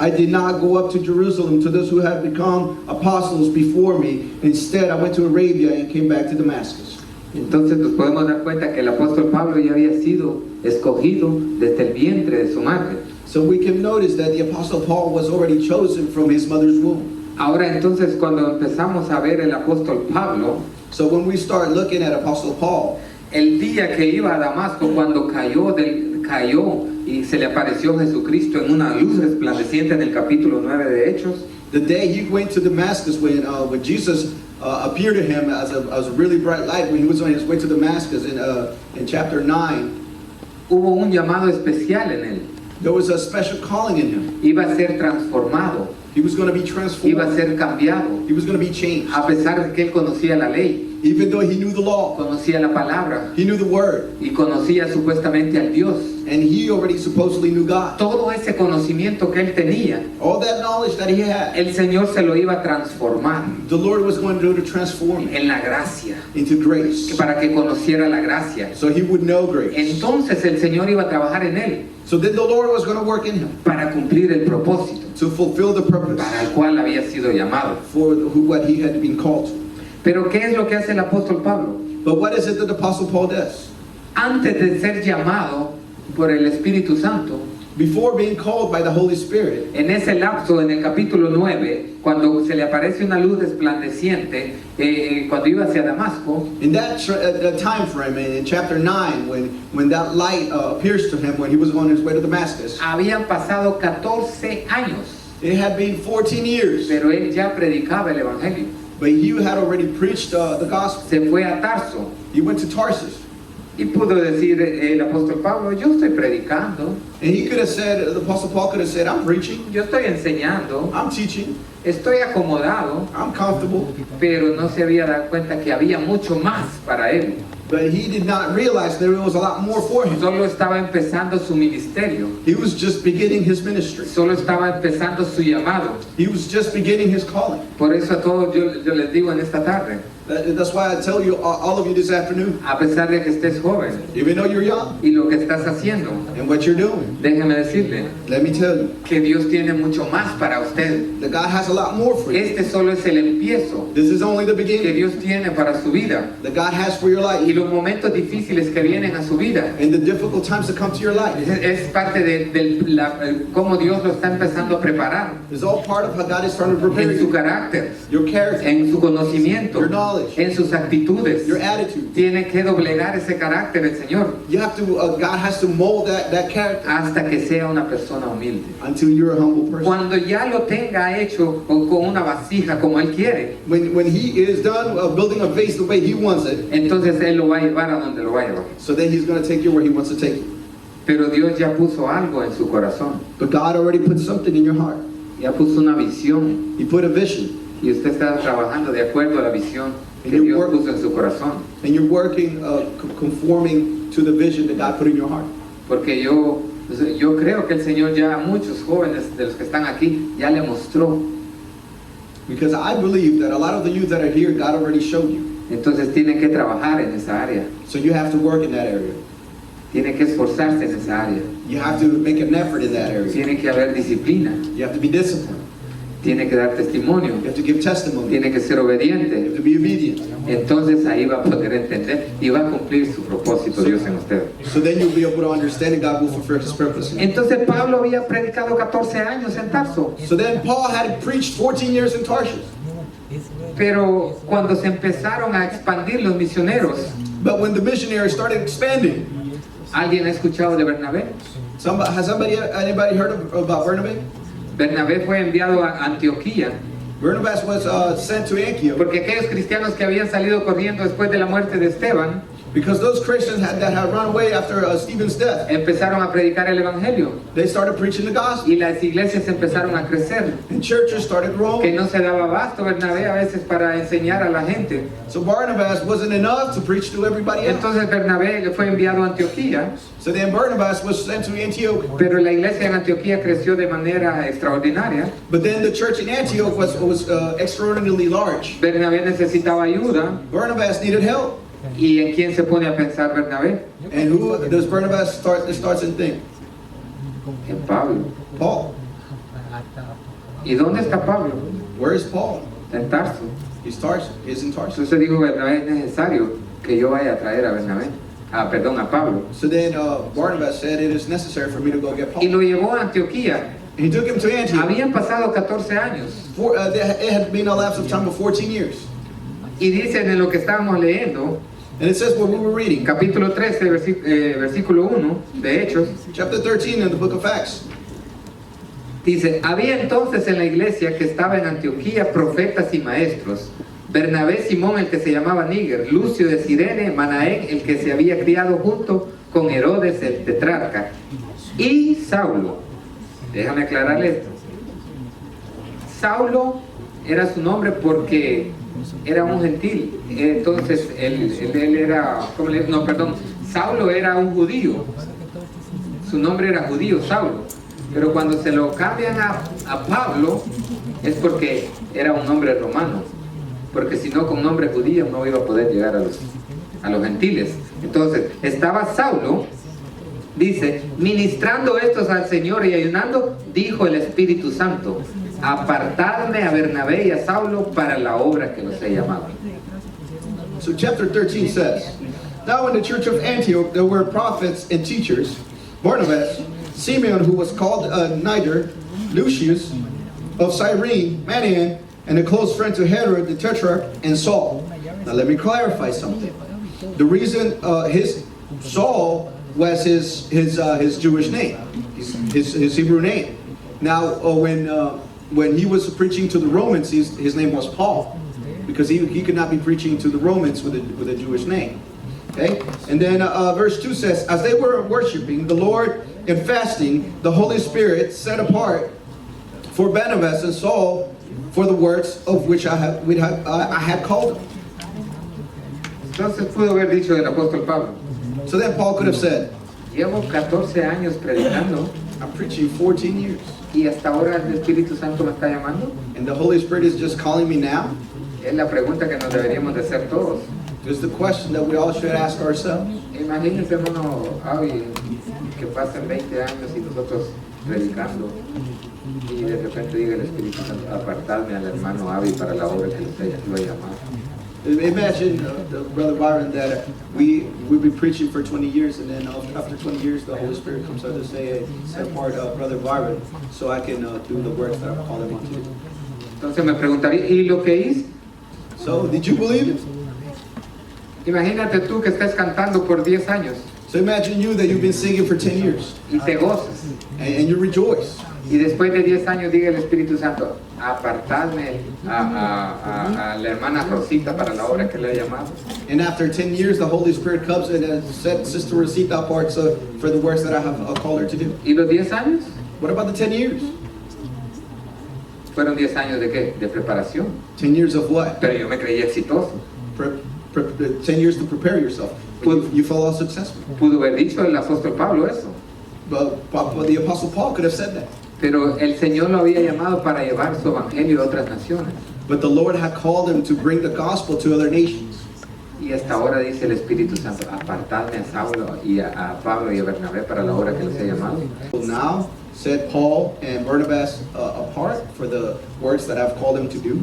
I did not go up to Jerusalem to those who had become apostles before me. Instead, I went to Arabia and came back to Damascus. Entonces nos podemos dar cuenta que el apóstol Pablo ya había sido escogido desde el vientre de su madre. So we can notice that the Apostle Paul was already chosen from his mother's womb. Ahora entonces cuando empezamos a ver el apóstol Pablo, So when we start looking at Apostle Paul, el día que iba a Damasco, cuando cayó y se le apareció Jesucristo en una luz resplandeciente en el capítulo 9 de Hechos, the day he went to Damascus, when Jesus appeared to him as a really bright light, when he was on his way to Damascus in chapter 9, hubo un llamado especial en él. there was a special calling in him. Iba a ser transformado, He was going to be iba a transformed. ser cambiado, He was going to be changed. a pesar de que él conocía la ley, Even though he knew the law, conocía la palabra he knew the word, y conocía supuestamente al Dios. and he already supposedly knew God. Todo ese conocimiento que él tenía, All that knowledge that he had, el Señor se lo iba a transformar the Lord was going to transform it en la gracia, into grace, para que conociera la gracia. so he would know grace. Entonces el Señor iba a trabajar en él So then the Lord was going to work in him para cumplir el propósito to fulfill the purpose para el cual había sido llamado. for what he had been called to. Pero ¿qué es lo que hace el apóstol Pablo? But what is it that the Apostle Paul does? Antes de ser llamado por el Espíritu Santo, Before being called by the Holy Spirit, en ese lapso, en el capítulo 9, cuando se le aparece una luz resplandeciente, cuando iba hacia Damasco, in that time frame, in chapter 9, when that light appears to him when he was on his way to Damascus, habían pasado 14 años, it had been 14 years, pero él ya predicaba el Evangelio. but he had already preached the gospel. Se fue a Tarso He went to Tarsus. Y pudo decir el apóstol Pablo, yo estoy predicando, And he could have said, the Apostle Paul could have said, I'm preaching, yo estoy enseñando, I'm teaching, estoy acomodado, I'm comfortable. pero no se había dado cuenta que había mucho más para él. But he did not realize there was a lot more for him. Solo estaba empezando su ministerio, He was just beginning his ministry. solo estaba empezando su llamado. He was just beginning his calling. Por eso a todos yo les digo en esta tarde, That's why I tell you, all of you this afternoon, a pesar de que estés joven even though you're young y lo que estás haciendo, and what you're doing, déjeme decirle let me tell you que Dios tiene mucho más para usted. that God has a lot more for you. Este solo es el empiezo This is only the que beginning Dios tiene para su vida. that God has for your Y life los momentos difíciles que vienen a su vida and the difficult times that come to your life. es parte de cómo Dios lo está empezando a preparar It's all part of how God is trying to prepare en su you, carácter, your character, en su conocimiento, your knowledge, en sus actitudes. your attitude. Tiene que doblegar ese carácter el Señor You have to, God has to mold that character hasta que sea una persona humilde. until you're a humble person. Cuando ya lo tenga hecho con una vasija como Él quiere, When he is done building a vase the way he wants it, entonces Él lo va a llevar a donde lo va a llevar. so then he's going to take you where he wants to take you. Pero Dios ya puso algo en su corazón, But God already put something in your heart. ya puso una visión. He put a vision, Y usted está trabajando de acuerdo a la visión que And you Dios work- puso en su corazón. and you're working conforming to the vision that God put in your heart. Porque yo creo que el Señor ya a muchos jóvenes de los que están aquí ya le mostró. Because I believe that a lot of the youth that are here, God already showed you. Entonces tiene que trabajar en esa área. So you have to work in that area. Tiene que esforzarse en esa área. You have to make an effort in that area. Tiene que haber disciplina. You have to be disciplined. Tiene que dar testimonio. You have to give testimony. You Tiene que ser obediente. have to be obedient. Entonces ahí va a poder entender y va a cumplir su propósito Dios en usted. So then you'll be able to understand and God will fulfill his purpose. Entonces Pablo había predicado 14 años en Tarso. So then Paul had preached 14 years in Tarshish. Pero cuando se empezaron a expandir los misioneros, But when the missionaries started expanding, ¿alguien ha escuchado de Bernabé? anybody heard about Barnabas? Bernabé fue enviado a Antioquía Barnabas was sent to Antioch porque aquellos cristianos que habían salido corriendo después de la muerte de Esteban because those Christians that had run away after Stephen's death, empezaron a predicar el evangelio they started preaching the gospel. y las iglesias empezaron a crecer, And churches started que growing. no se daba abasto Bernabé a veces para enseñar a la gente. So Barnabas wasn't enough to preach to everybody else. Entonces Bernabé fue enviado a Antioquía, So then Barnabas was sent to Antioch. pero la iglesia en Antioquía creció de manera extraordinaria. But then the church in Antioch was extraordinarily large. Bernabé necesitaba ayuda. Barnabas needed help. ¿Y en quién se pone a pensar Bernabé? And who does Barnabas starts and think? En Pablo. Paul. ¿Y dónde está Pablo? Where is Paul? En Tarso. He's in Tarsus. Entonces dijo Bernabé, es necesario que yo vaya a traer a Bernabé. A Pablo. So then Barnabas said, it is necessary for me to go get Y Paul. lo llevó a Antioquía. He took him to Antioch. Habían pasado 14 años. It had been a lapse of time of 14 years. Y dicen en lo que estábamos leyendo, And it says what we were reading, capítulo 13, versículo 1 de Hechos, chapter 13 in the book of Acts. dice, había entonces en la iglesia que estaba en Antioquía profetas y maestros, Bernabé Simón el que se llamaba Níger, Lucio de Cirene, Manaén el que se había criado junto con Herodes el tetrarca, y Saulo. Déjame aclararle esto. Saulo era su nombre porque era un gentil. Entonces él era, Saulo era un judío. Su nombre era judío, Saulo. Pero cuando se lo cambian a Pablo es porque era un nombre romano. Porque si no, con nombre judío no iba a poder llegar a los gentiles. Entonces estaba Saulo, dice, ministrando estos al Señor y ayunando, dijo el Espíritu Santo, apartadme a Bernabé y a Saulo para la obra que los he llamado. So chapter 13 says, now in the church of Antioch there were prophets and teachers, Barnabas, Simeon who was called Niger, Lucius of Cyrene, Manaen, and a close friend to Herod the Tetrarch, and Saul. Now let me clarify something. The reason his Saul was his Jewish name, his Hebrew name. Now when he was preaching to the Romans, his name was Paul, because he could not be preaching to the Romans with a Jewish name. Okay? And then verse 2 says, as they were worshiping the Lord and fasting, the Holy Spirit set apart for Barnabas and Saul for the works of which I had called them. Entonces pudo haber dicho el apóstol Pablo, So then Paul could have said, llevo 14 años predicando I'm preaching 14 years, y hasta ahora el Espíritu Santo me está llamando. and the Holy Spirit is just calling me now? Es la pregunta que nos deberíamos de hacer todos. Is the question that we all should ask ourselves. Imagínense, hermano Avi, que pasen 20 años y nosotros predicando y de repente diga el Espíritu Santo, apartarme al hermano Avi para la obra que lo he llamado. Imagine, Brother Byron, that we've been preaching for 20 years, and then after 20 years, the Holy Spirit comes out to say, hey, set apart Brother Byron, so I can do the works that I've called him on to do. Entonces me preguntaría, ¿y lo que hice? So, did you believe it? Imagínate tú que estás cantando por 10 años So imagine you that you've been singing for 10 years, y te gozas. and you rejoice. Y después de 10 años diga el Espíritu Santo, apartarme a la hermana Rosita para la obra que le he llamado. And after 10 years, the Holy Spirit comes in and set Sister Rosita apart for the works that I have called her to do. ¿Y los 10 años? What about the 10 years? Fueron 10 años de qué? De preparación. 10 years of what? Pero yo me creí exitoso. 10 years to prepare yourself. But you felt all successful. Pudo haber dicho el apóstol Pablo eso. But the Apostle Paul could have said that. Pero el Señor lo había llamado para llevar su evangelio a otras naciones. But the Lord had called him to bring the gospel to other nations. Y hasta ahora dice el Espíritu Santo, apartadme a Saulo y a Pablo y a Bernabé para la obra que les he llamado. So now, set Paul and Barnabas apart for the works that I've called them to do.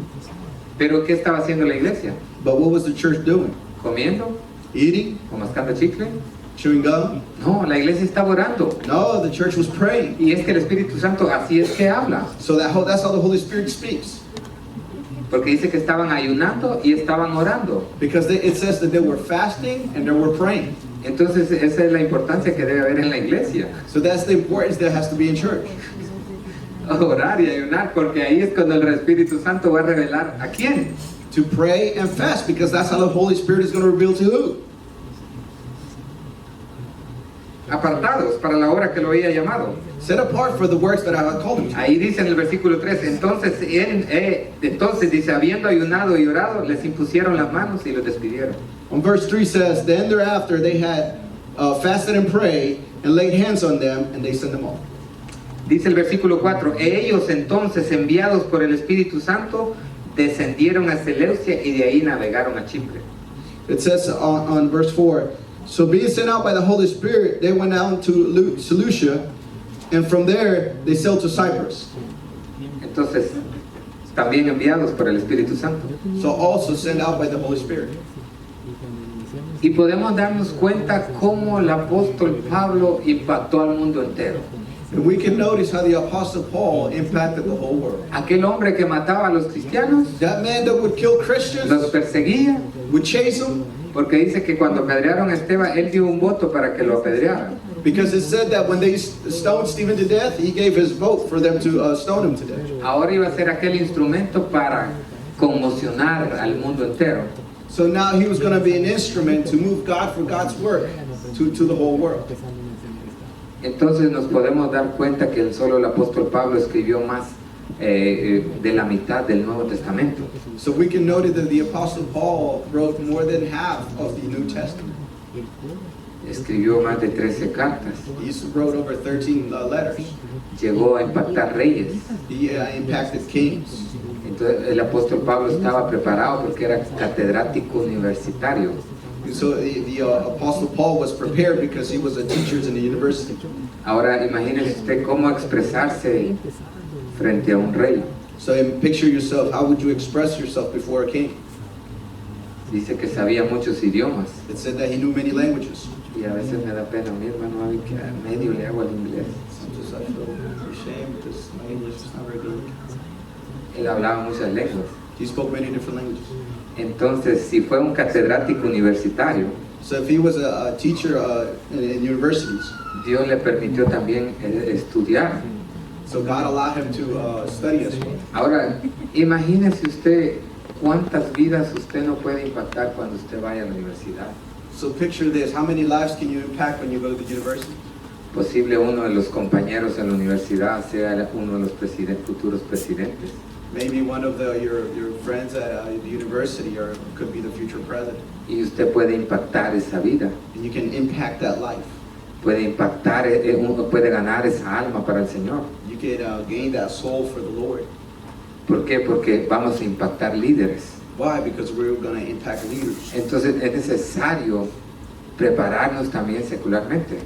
Pero ¿qué estaba haciendo la iglesia? But what was the church doing? ¿Comiendo? Eating? ¿O mascando chicle? Chewing gum? No, la iglesia estaba orando. No, the church was praying. Y es que el Espíritu Santo así es que habla. So that's how the Holy Spirit speaks. Porque dice que estaban ayunando y estaban orando. Because it says that they were fasting and they were praying. Entonces esa es la importancia que debe haber en la iglesia. So that's the importance that has to be in church. Orar y ayunar, porque ahí es cuando el Espíritu Santo va a revelar a quién. To pray and fast, because that's how the Holy Spirit is going to reveal to who? Apartados para la obra que lo había llamado. Set apart for the works that I have called them to. Ahí dice en el versículo 3, entonces dice, habiendo ayunado y orado, les impusieron las manos y los despidieron. On verse 3 says, then thereafter they had fasted and prayed and laid hands on them and they sent them off. Dice el versículo 4, ellos entonces enviados por el Espíritu Santo descendieron a Seleucia y de ahí navegaron a Chipre. It says on verse 4, so being sent out by the Holy Spirit, they went down to Seleucia, and from there they sailed to Cyprus. Entonces, también enviados por el Espíritu Santo. So also sent out by the Holy Spirit. Y podemos darnos cuenta cómo el apóstol Pablo impactó al mundo entero. And we can notice how the Apostle Paul impacted the whole world. Aquel hombre que mataba a los cristianos, That man that would kill los Christians, perseguía, would chase them, porque dice que cuando apedrearon a Esteban, él dio un voto para que lo apedrearan. because it said that when they stoned Stephen to death, he gave his vote for them to stone him to death. Ahora iba a ser aquel instrumento para conmocionar al mundo entero. So now he was going to be an instrument to move God for God's work to the whole world. Entonces nos podemos dar cuenta que solo el apóstol Pablo escribió más de la mitad del Nuevo Testamento. So we can notice that the Apostle Paul wrote more than half of the New Testament. Escribió más de 13 cartas. He wrote over 13 letters. Llegó a impactar reyes. He impacted kings. Entonces el apóstol Pablo estaba preparado porque era catedrático universitario. So the Apostle Paul was prepared because he was a teacher in the university. Ahora imagínese usted cómo expresarse frente a un rey. So picture yourself, how would you express yourself before a king? Dice que sabía muchos idiomas. It said that he knew many languages. Y a veces me da pena, mi hermano, a ver que a medio le hago al inglés. Sometimes I feel ashamed because my English is not very good. Él hablaba muchas lenguas. He spoke many different languages. Entonces, si fue un catedrático universitario, So if he was a teacher in universities, Dios le permitió también estudiar. so God allowed him to study as well. Ahora, imagínese usted cuántas vidas usted no puede impactar cuando usted vaya a la universidad. So picture this. How many lives can you impact when you go to the university? Posible uno de los compañeros en la universidad sea uno de los futuros presidentes. Maybe one of your friends at the university could be the future president. Y usted puede impactar esa vida. And you can impact that life. Puede impactar, uno puede ganar esa alma para el Señor. You can gain that soul for the Lord. ¿Por qué? Porque vamos a impactar líderes. Why? Because we're going to impact leaders. Entonces es necesario prepararnos también secularmente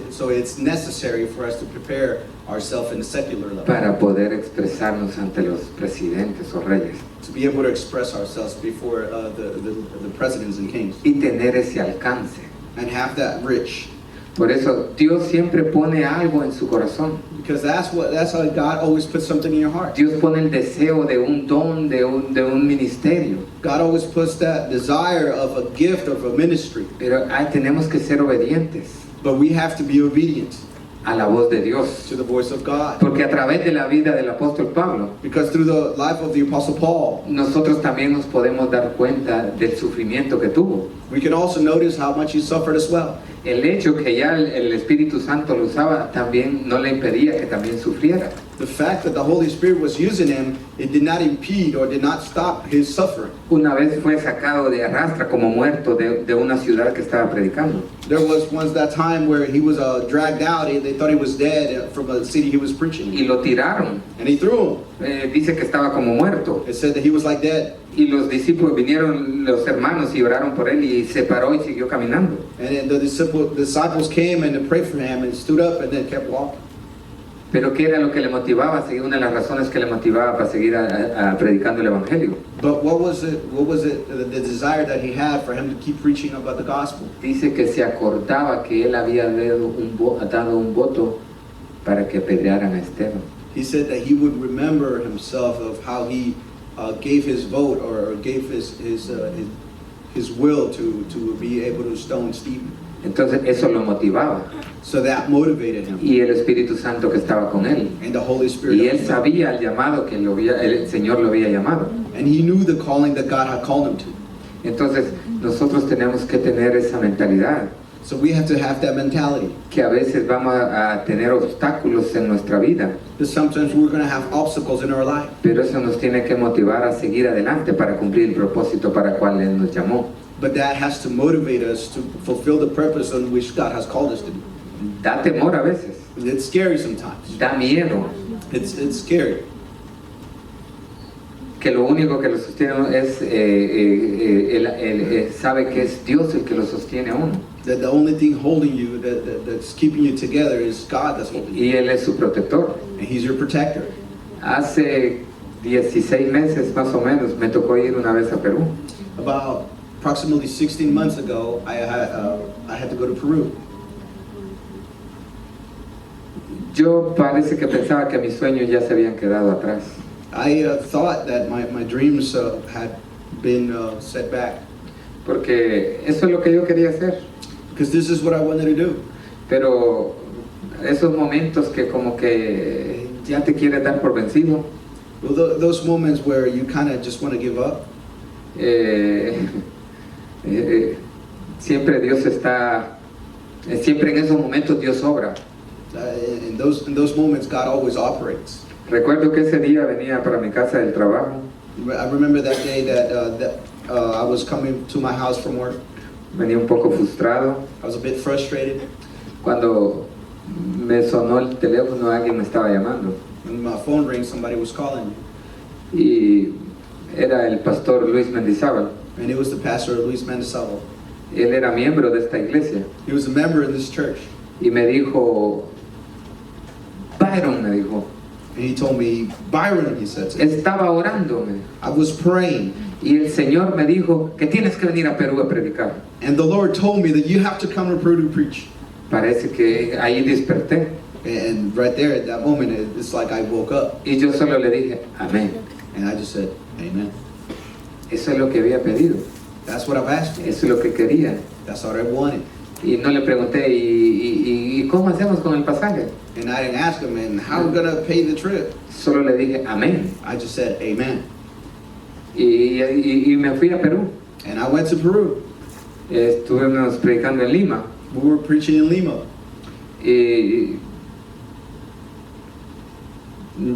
So it's necessary for us to prepare ourselves in the secular level. para poder expresarnos ante los presidentes o reyes To be able to express ourselves before the presidents and kings. y tener ese alcance. And have that rich. Por eso Dios siempre pone algo en su corazón. Because that's how God always puts something in your heart. Dios pone el deseo de un don, de un ministerio. God always puts that desire of a gift, of a ministry. Pero tenemos que ser obedientes But we have to be obedient a la voz de Dios. to the voice of God. Porque a través de la vida del apóstol Pablo, Because through the life of the Apostle Paul, nosotros también nos podemos dar cuenta del sufrimiento que tuvo. we can also notice how much he suffered as well. El hecho que ya el Espíritu Santo lo usaba también no le impedía que también sufriera. The fact that the Holy Spirit was using him, it did not impede or did not stop his suffering. Una vez fue sacado de arrastra como muerto de una ciudad que estaba predicando. There was once that time where he was dragged out. They thought he was dead from a city he was preaching. Y lo tiraron. And he threw him. Dice que estaba como muerto. It said that he was like dead. Y los discípulos vinieron, los hermanos, y oraron por él y se paró y siguió caminando. And then the disciples came and they prayed for him and stood up and then kept walking. Pero ¿qué era lo que le motivaba? Una de las razones que le motivaba para seguir predicando el Evangelio. But what was it? The desire that he had for him to keep preaching about the gospel? Dice que se acordaba que él había dado un voto para que apedrearan a Esteban. He said that he would remember himself of how he gave his vote or gave his will to be able to stone Stephen. Entonces eso lo motivaba. So that motivated him. Y el Espíritu Santo que estaba con él. And the Holy Spirit. Y él sabía el llamado que el Señor lo había llamado. And he knew the calling that God had called him to. Entonces nosotros tenemos que tener esa mentalidad. So we have to have that mentality. Que a veces vamos a tener obstáculos en nuestra vida. That sometimes we're going to have obstacles in our life. Pero eso nos tiene que motivar a seguir adelante para cumplir el propósito para el cual Él nos llamó. But that has to motivate us to fulfill the purpose on which God has called us to do. Da temor a veces. It's scary sometimes. Da miedo. It's scary. Que lo único que lo sostiene es, sabe que es Dios el que lo sostiene a uno. That the only thing holding you, that's keeping you together, is God that's holding you. Y Él es su protector. And He's your protector. Hace 16 meses más o menos me tocó ir una vez a Perú. About approximately 16 months ago, I had to go to Peru. Yo parece que pensaba que mis sueños ya se habían quedado atrás. I thought that my dreams had been set back. Porque eso es lo que yo quería hacer. Because this is what I wanted to do. Pero esos momentos que como que ya te quieres dar por vencido. Well, those moments where you kind of just want to give up. Siempre Dios está, siempre en esos momentos Dios obra. In those moments, God always operates. Recuerdo que ese día venía para mi casa del trabajo. I remember that day that I was coming to my house from work. Venía un poco frustrado. I was a bit frustrated. Cuando me sonó el teléfono, alguien me estaba llamando. When my phone rang, somebody was calling me. Y era el pastor Luis Mendizábal. And it was the pastor Luis Mendizábal. Él era miembro de esta iglesia. He was a member in this church. Y me dijo, Byron, me dijo. And he told me, Byron, he said to me, Estaba orando, me dijo. I was praying. Y el Señor me dijo que tienes que venir a Perú a predicar. And the Lord told me that you have to come to Peru to preach. Parece que ahí desperté. And right there at that moment, it's like I woke up. Y yo solo le dije, amén. And I just said, amen. Eso es lo que había pedido. That's what I've asked for. Eso es lo que quería. That's what I wanted. Y no le pregunté, ¿y cómo hacemos con el pasaje? And I didn't ask him, and how are we going to pay the trip? Solo le dije, amén. I just said, amen. Y me fui a Perú. And I went to Peru. Estuvimos predicando en Lima We were preaching in Lima. y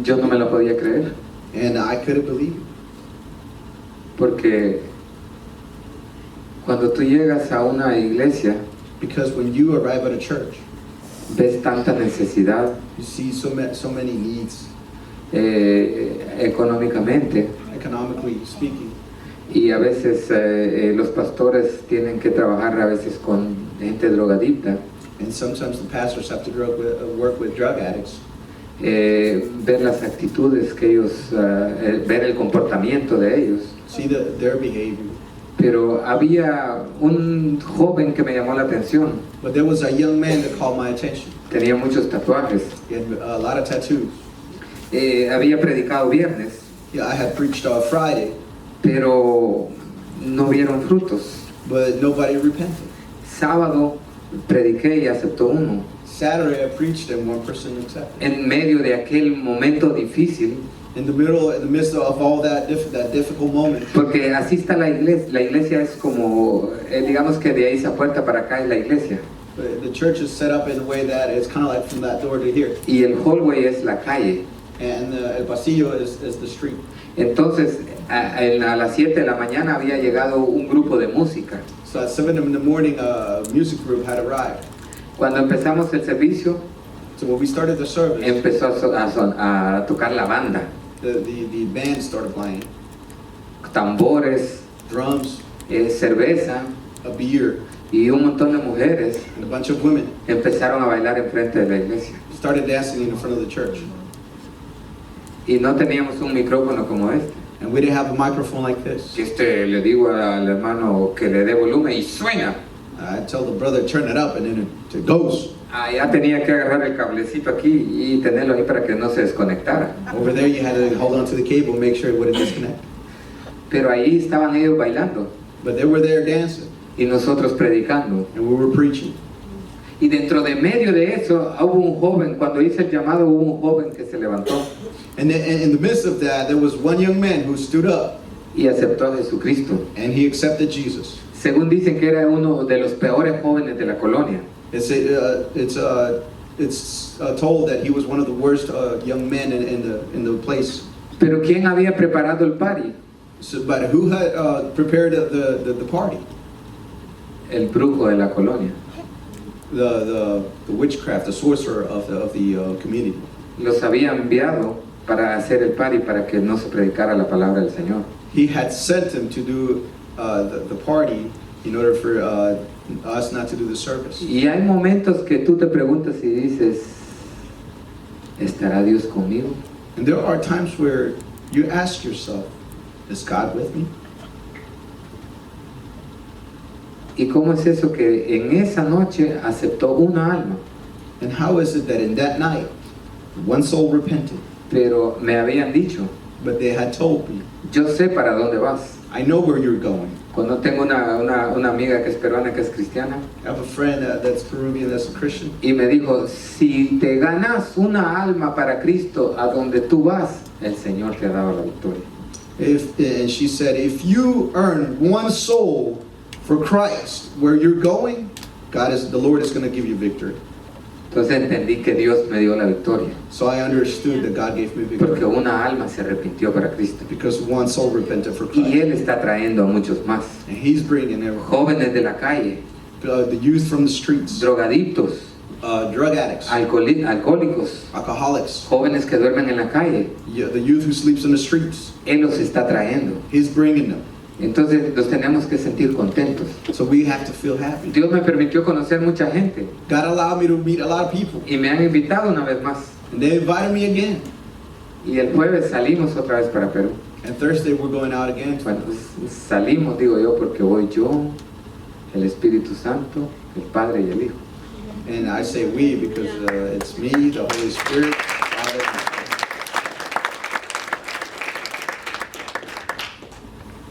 yo no me lo podía creer And I couldn't believe it. porque cuando tú llegas a una iglesia Because when you arrive at a church, ves tanta necesidad you see so many needs, económicamente economically speaking. y a veces los pastores tienen que trabajar a veces con gente drogadicta, And sometimes the pastors have to work with drug addicts. ver las actitudes que ellos, ver el comportamiento de ellos. See their behavior. Pero había un joven que me llamó la atención, But there was a young man that caught my attention. tenía muchos tatuajes, He had a lot of tattoos. había predicado viernes, Yeah, I had preached on Friday, pero no vieron frutos. but nobody repented. Sábado prediqué y aceptó uno. Saturday I preached and one person accepted. En medio de aquel momento difícil, In the midst of all that difficult moment. porque así está la iglesia es como, digamos que de ahí esa puerta para acá es la iglesia, The church is set up in a way that it's kind of like from that door to here, y el hallway es la calle. and el pasillo is the street. Entonces, a las 7 de la mañana había llegado un grupo de música. So at 7 in the morning, a music group had arrived. Cuando empezamos el servicio, So when we started the service, empezó a tocar la banda, the band started playing, tambores, drums, cerveza, a beer, y un montón de mujeres and a bunch of women empezaron a bailar enfrente de la iglesia. started dancing in front of the church. Y no teníamos un micrófono como este. And we didn't have a microphone like this. Que le digo al hermano que le dé volumen y suena. I tell the brother, turn it up, and then it goes. Ya tenía que agarrar el cablecito aquí y tenerlo ahí para que no se desconectara. Over there, you had to hold on to the cable, make sure it wouldn't disconnect. Pero ahí estaban ellos bailando But they were there dancing, y nosotros predicando. and we were preaching. Y dentro de medio de eso hubo un joven, cuando hice el llamado hubo un joven que se levantó And then, in the midst of that, there was one young man who stood up, y aceptó a Jesucristo. and he accepted Jesus. Según dicen que era uno de los peores jóvenes de la colonia. It's told that he was one of the worst young men in the place. Pero ¿quién había preparado el party? So, but who had prepared the party? El brujo de la colonia. The witchcraft, the sorcerer of the community. Los había enviado para hacer el party para que no se predicara la palabra del Señor. He had sent him to do the party in order for us not to do the service. Y hay momentos que tú te preguntas y dices, ¿estará Dios conmigo? And there are times where you ask yourself, is God with me? ¿Y cómo es eso que en esa noche aceptó una alma? And how is it that in that night, one soul repented, Pero me habían dicho, but they had told me, yo sé para dónde vas. I know where you're going. Cuando tengo una amiga que es peruana, que es cristiana, I have a friend that's Peruvian, that's a Christian. y me dijo, si te ganas una alma para Cristo a donde tú vas, el Señor te ha dado la victoria. And she said, if you earn one soul for Christ, where you're going, the Lord is going to give you victory. Entonces entendí que Dios me dio la victoria, So I understood that God gave me porque victory una alma se arrepintió para Cristo. because one soul repented for Y Christ. Él está trayendo a muchos más. And He's bringing Jóvenes de la calle, the youth from the streets, drogadictos, drug addicts, alcohólicos, alcoholics, jóvenes que duermen en la calle. the youth who sleeps in the streets. Él los está trayendo. He's bringing them. Entonces nos tenemos que sentir contentos. So we have to feel happy. Dios me permitió conocer mucha gente God allowed me to meet a lot of people. y me han invitado una vez más. And they invited me again. Y el jueves salimos otra vez para Perú. And Thursday we're going out again. Bueno, salimos, digo yo, porque voy yo, el Espíritu Santo, el Padre y el Hijo. And I say we because it's me, the Holy Spirit, Father, and Son.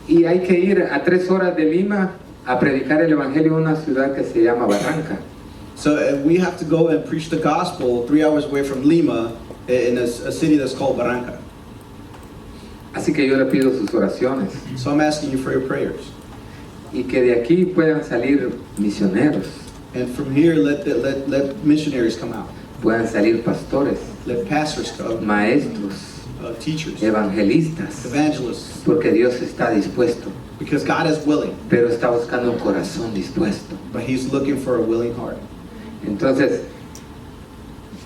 Y hay que ir a 3 horas de Lima a predicar el Evangelio en una ciudad que se llama Barranca. So we have to go and preach the gospel 3 hours away from Lima in a city that's called Barranca. Así que yo le pido sus oraciones. So I'm asking you for your prayers. y que de aquí puedan salir misioneros, And from here, let missionaries come out. puedan salir pastores, Let pastors come, maestros, teachers, evangelistas, evangelists. porque Dios está dispuesto, Because God is willing, pero está buscando un corazón dispuesto. but He's looking for a willing heart. Entonces,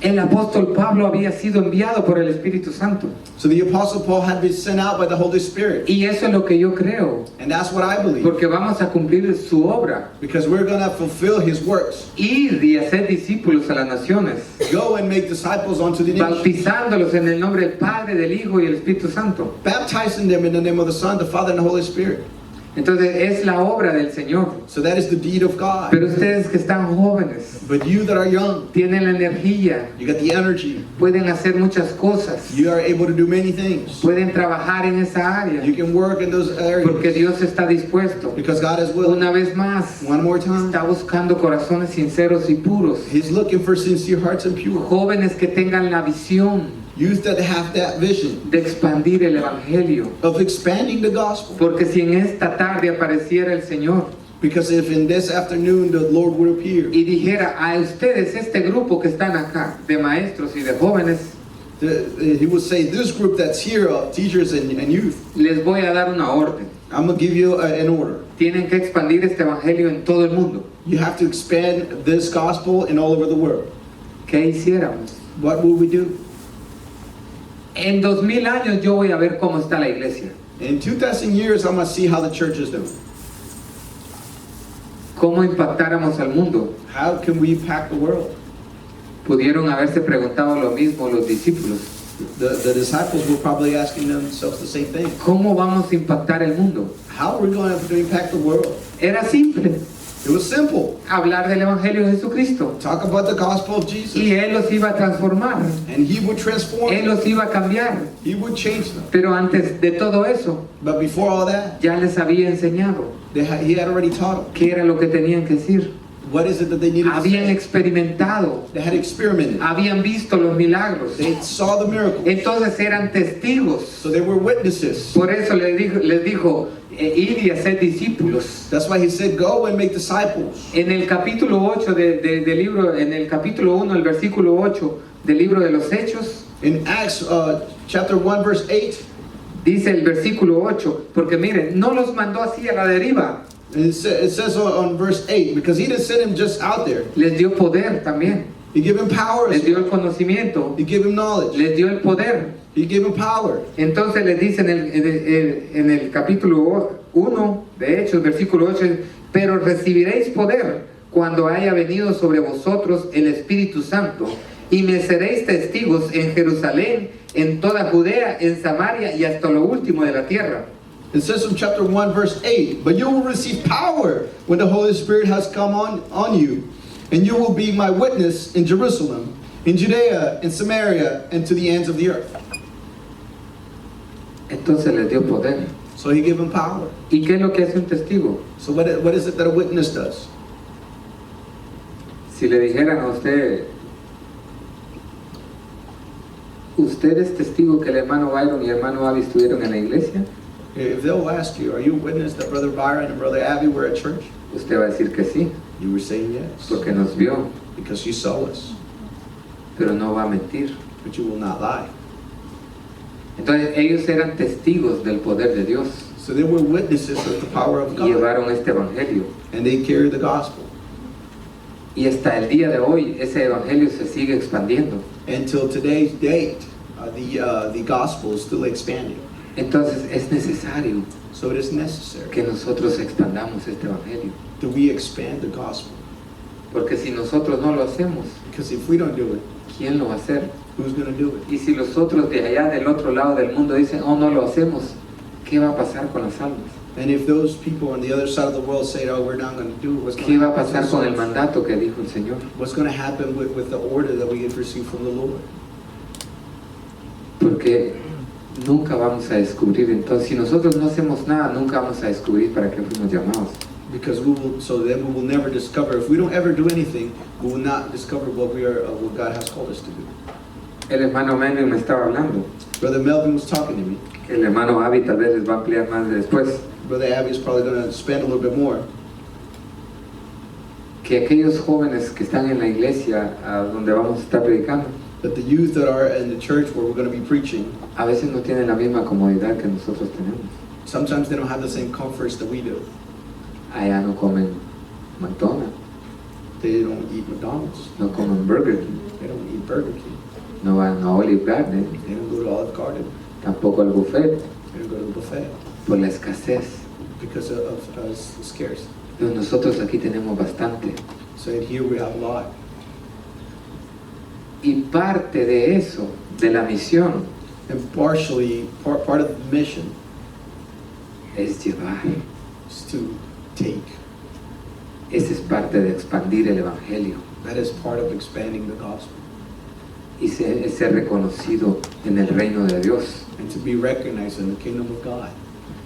el apóstol Pablo había sido enviado por el Espíritu Santo, So the Apostle Paul had been sent out by the Holy Spirit. y eso es lo que yo creo, And that's what I believe. porque vamos a cumplir su obra, Because we're going to fulfill His works. ir y hacer discípulos a las naciones, Go and make disciples unto the nations, bautizándolos en el nombre del Padre, del Hijo y del Espíritu Santo. baptizing them in the name of the Son, the Father, and the Holy Spirit. Entonces es la obra del Señor. So that is the deed of God. Pero ustedes que están jóvenes, But you that are young, tienen la energía, you got the energy. pueden hacer muchas cosas, You are able to do many things. pueden trabajar en esa área, You can work in those porque areas. Dios está dispuesto. Because God is willing. Una vez más, One more time. está buscando corazones sinceros y puros, He's looking for sincere hearts and pure. jóvenes que tengan la visión Youth that have that vision de expandir el Evangelio. of expanding the gospel. Porque si en esta tarde apareciera el Señor Because if in this afternoon the Lord would appear, y dijera a ustedes, este grupo que están acá, de maestros y de jóvenes, He would say, this group that's here, teachers and youth, les voy a dar una orden. I'm going to give you an order. Tienen que expandir este Evangelio en todo el mundo. You have to expand this gospel in all over the world. ¿Qué hiciéramos? What will we do? En 2000 años yo voy a ver cómo está la iglesia. In 2,000 years, I'm going to see how the church is doing. ¿Cómo impactáramos al mundo? How can we impact the world? Pudieron haberse preguntado lo mismo los discípulos. The disciples were probably asking themselves the same thing. ¿Cómo vamos a impactar el mundo? How are we going to impact the world? Era simple, It was simple. hablar del Evangelio de Jesucristo. Talk about the gospel of Jesus. Y Él los iba a transformar, And He would transform Él them. los iba a cambiar. He would change them. Pero antes de todo eso, But before all that, ya les había enseñado He had already taught them. qué era lo que tenían que decir. What is it that they needed to Habían say? experimentado, They had experimented. habían visto los milagros. They saw the miracle. Entonces eran testigos. So they were witnesses. Por eso les dijo, ir y hacer discípulos. That's why He said, go and make disciples. En el capítulo 8 del libro, en el capítulo 1, el versículo 8 del libro de los Hechos, In Acts chapter 1, verse 8, dice el versículo 8, porque miren, no los mandó así a la deriva, it says on verse 8, because He didn't send him just out there. les dio poder también, He gave him power. les dio el conocimiento, He gave him knowledge. les dio el poder. He gave him power. Entonces les dice en el capítulo 1 de Hechos, versículo 8, pero recibiréis poder cuando haya venido sobre vosotros el Espíritu Santo, y me seréis testigos en Jerusalén, en toda Judea, en Samaria y hasta lo último de la tierra. It says in chapter 1, verse 8, but you will receive power when the Holy Spirit has come on you, and you will be my witness in Jerusalem, in Judea, in Samaria, and to the ends of the earth. Entonces les dio poder. So He gave him power. ¿Y qué es lo que hace un testigo? So what is it that a witness does? Si le dijeran a usted es testigo que el hermano Byron y el hermano Abby estuvieron en la iglesia, If they'll ask you, are you a witness that Brother Byron and Brother Abby were at church? usted va a decir que sí, You were saying yes, porque nos vio, because you saw us, pero no va a mentir. but you will not lie. Entonces ellos eran testigos del poder de Dios So they were witnesses of the power of y God, llevaron este evangelio. and they carried the gospel. Y hasta el día de hoy ese evangelio se sigue expandiendo. Until today's date, the gospel is still expanding. Entonces es necesario So it is necessary que nosotros expandamos este evangelio. that we expand the gospel. Porque si nosotros no lo hacemos, Because if we don't do it, ¿quién lo va a hacer? who's going to do it? Y si los otros de allá del otro lado del mundo dicen, oh, no lo hacemos, ¿qué va a pasar con las almas? And if those people on the other side of the world say, oh, we're not going to do it, what's ¿Qué going to va a happen? pasar con el mandato que dijo el Señor? What's going to happen with the order that we get received from the Lord? Porque nunca vamos a descubrir, entonces, si nosotros no hacemos nada, nunca vamos a descubrir para qué fuimos llamados. Because then we will never discover. If we don't ever do anything, we will not discover what what God has called us to do. El hermano Melvin me estaba hablando, Brother Melvin was talking to me. que el hermano Abby tal vez les va a ampliar más después. Brother Abby is probably going to spend a little bit more. Que aquellos jóvenes que están en la iglesia a donde vamos a estar predicando, That the youth that are in the church where we're going to be preaching, a veces no tienen la misma comodidad que nosotros tenemos. sometimes they don't have the same comforts that we do. Allá no comen McDonald's, They don't eat McDonald's. no comen Burger King, They don't eat Burger King. no van a Olive Garden, They don't go to Olive Garden. tampoco al buffet, They don't go to the buffet por la escasez. because of scarce. Pero nosotros aquí tenemos bastante. So in here we have a lot. Y parte de eso, de la misión, And partially, part of the mission es llevar. is to take. Esa es parte de expandir el Evangelio That is part of expanding the gospel. y ser reconocido en el reino de Dios. And to be recognized in the kingdom of God.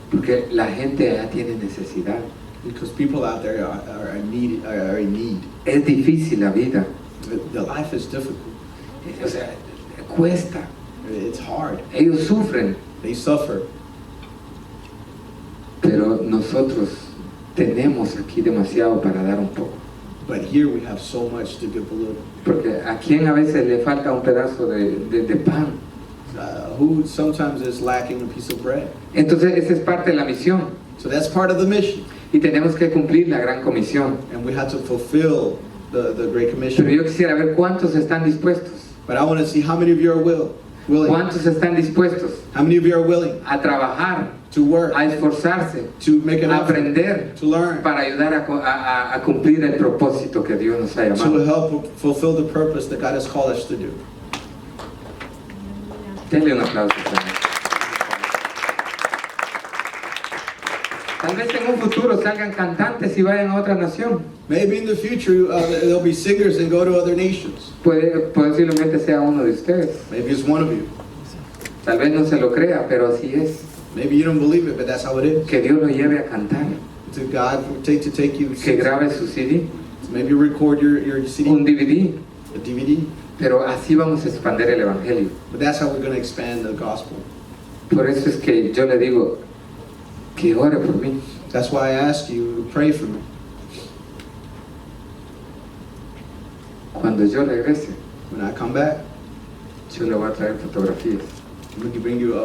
Porque la gente ya tiene necesidad. Because people out there are in need. Es difícil la vida. The life is difficult. O sea, cuesta. It's hard. Ellos sufren. They suffer. Pero nosotros tenemos aquí demasiado para dar un poco. But here we have so much to give a little. Porque a quien a veces le falta un pedazo de pan. Who sometimes is lacking a piece of bread. Entonces esa es parte de la misión. So that's part of the mission. Y tenemos que cumplir la gran comisión. And we have to fulfill the Great Pero Commission. yo quisiera ver cuántos están dispuestos. But I want to see how many of you are willing. ¿Cuántos están dispuestos How many of you are willing a trabajar, to work, a esforzarse, to make an a effort, aprender to learn, para ayudar a cumplir el propósito que Dios nos ha to llamado? help fulfill the purpose that God has called us to do? Denle un aplauso, Señor. Tal vez en un futuro salgan cantantes y vayan a otra nación. Maybe in the future there'll be singers and go to other nations. Posiblemente sea uno de ustedes. Maybe it's one of you. Tal vez no se lo crea, pero así es. Maybe you don't believe it, but that's how it is. Que Dios lo lleve a cantar, To God to take you. que grabe su CD, Maybe record your CD, un DVD. a DVD. Pero así vamos a expandir el Evangelio. But that's how we're going to expand the gospel. Por eso es que yo le digo que ore por mí. That's why I ask you to pray for me. Cuando yo regrese, When I come back, yo le voy a traer fotografías. I'm going to bring you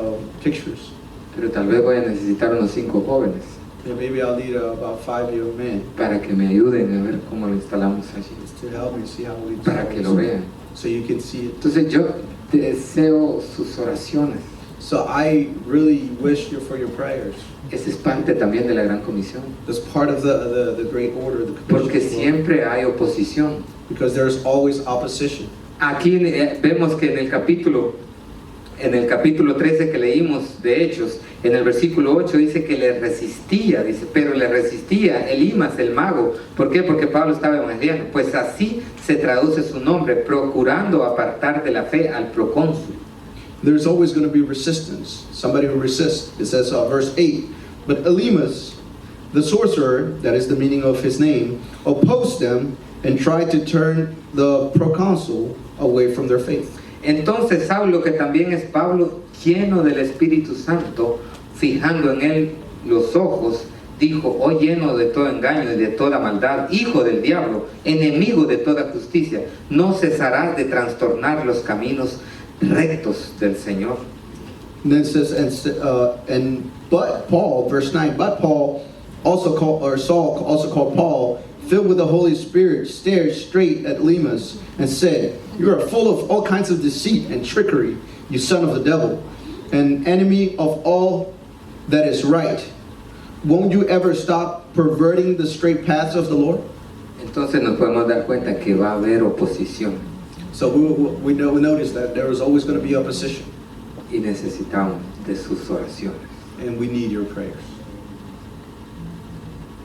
pictures. Pero tal vez voy a necesitar unos 5 jóvenes Yeah, maybe I'll need about 5 young men para que me ayuden a ver cómo lo instalamos allí, to help me see how we para que lo vean. so you can see it. Entonces yo deseo sus oraciones. So I really wish you for your prayers. Esa es parte también de la gran comisión. That's part of the great order, the Porque commission, siempre hay oposición. because there's always opposition. Aquí vemos que en el capítulo 13 que leímos de Hechos, en el versículo 8 dice que le resistía, dice, pero le resistía Elimas el mago. ¿Por qué? Porque Pablo estaba evangeliando. Pues así se traduce su nombre, procurando apartar de la fe al procónsul. There's always going to be resistance, somebody who resists. It says, verse 8, but Elimas, the sorcerer, that is the meaning of his name, opposed them and tried to turn the proconsul away from their faith. Entonces Saulo, que también es Pablo, lleno del Espíritu Santo, fijando en él los ojos, dijo: oh lleno de todo engaño y de toda maldad, hijo del diablo, enemigo de toda justicia, no cesarás de trastornar los caminos rectos del Señor. And then it says, but Paul, verse 9, but Paul also called, or Saul also called Paul, filled with the Holy Spirit, stared straight at Elimas and said, you are full of all kinds of deceit and trickery, you son of the devil, an enemy of all that is right. Won't you ever stop perverting the straight paths of the Lord? Entonces nos podemos dar cuenta que va a haber oposición So we notice that there is always going to be opposition, y necesitamos de sus oraciones. and we need your prayers.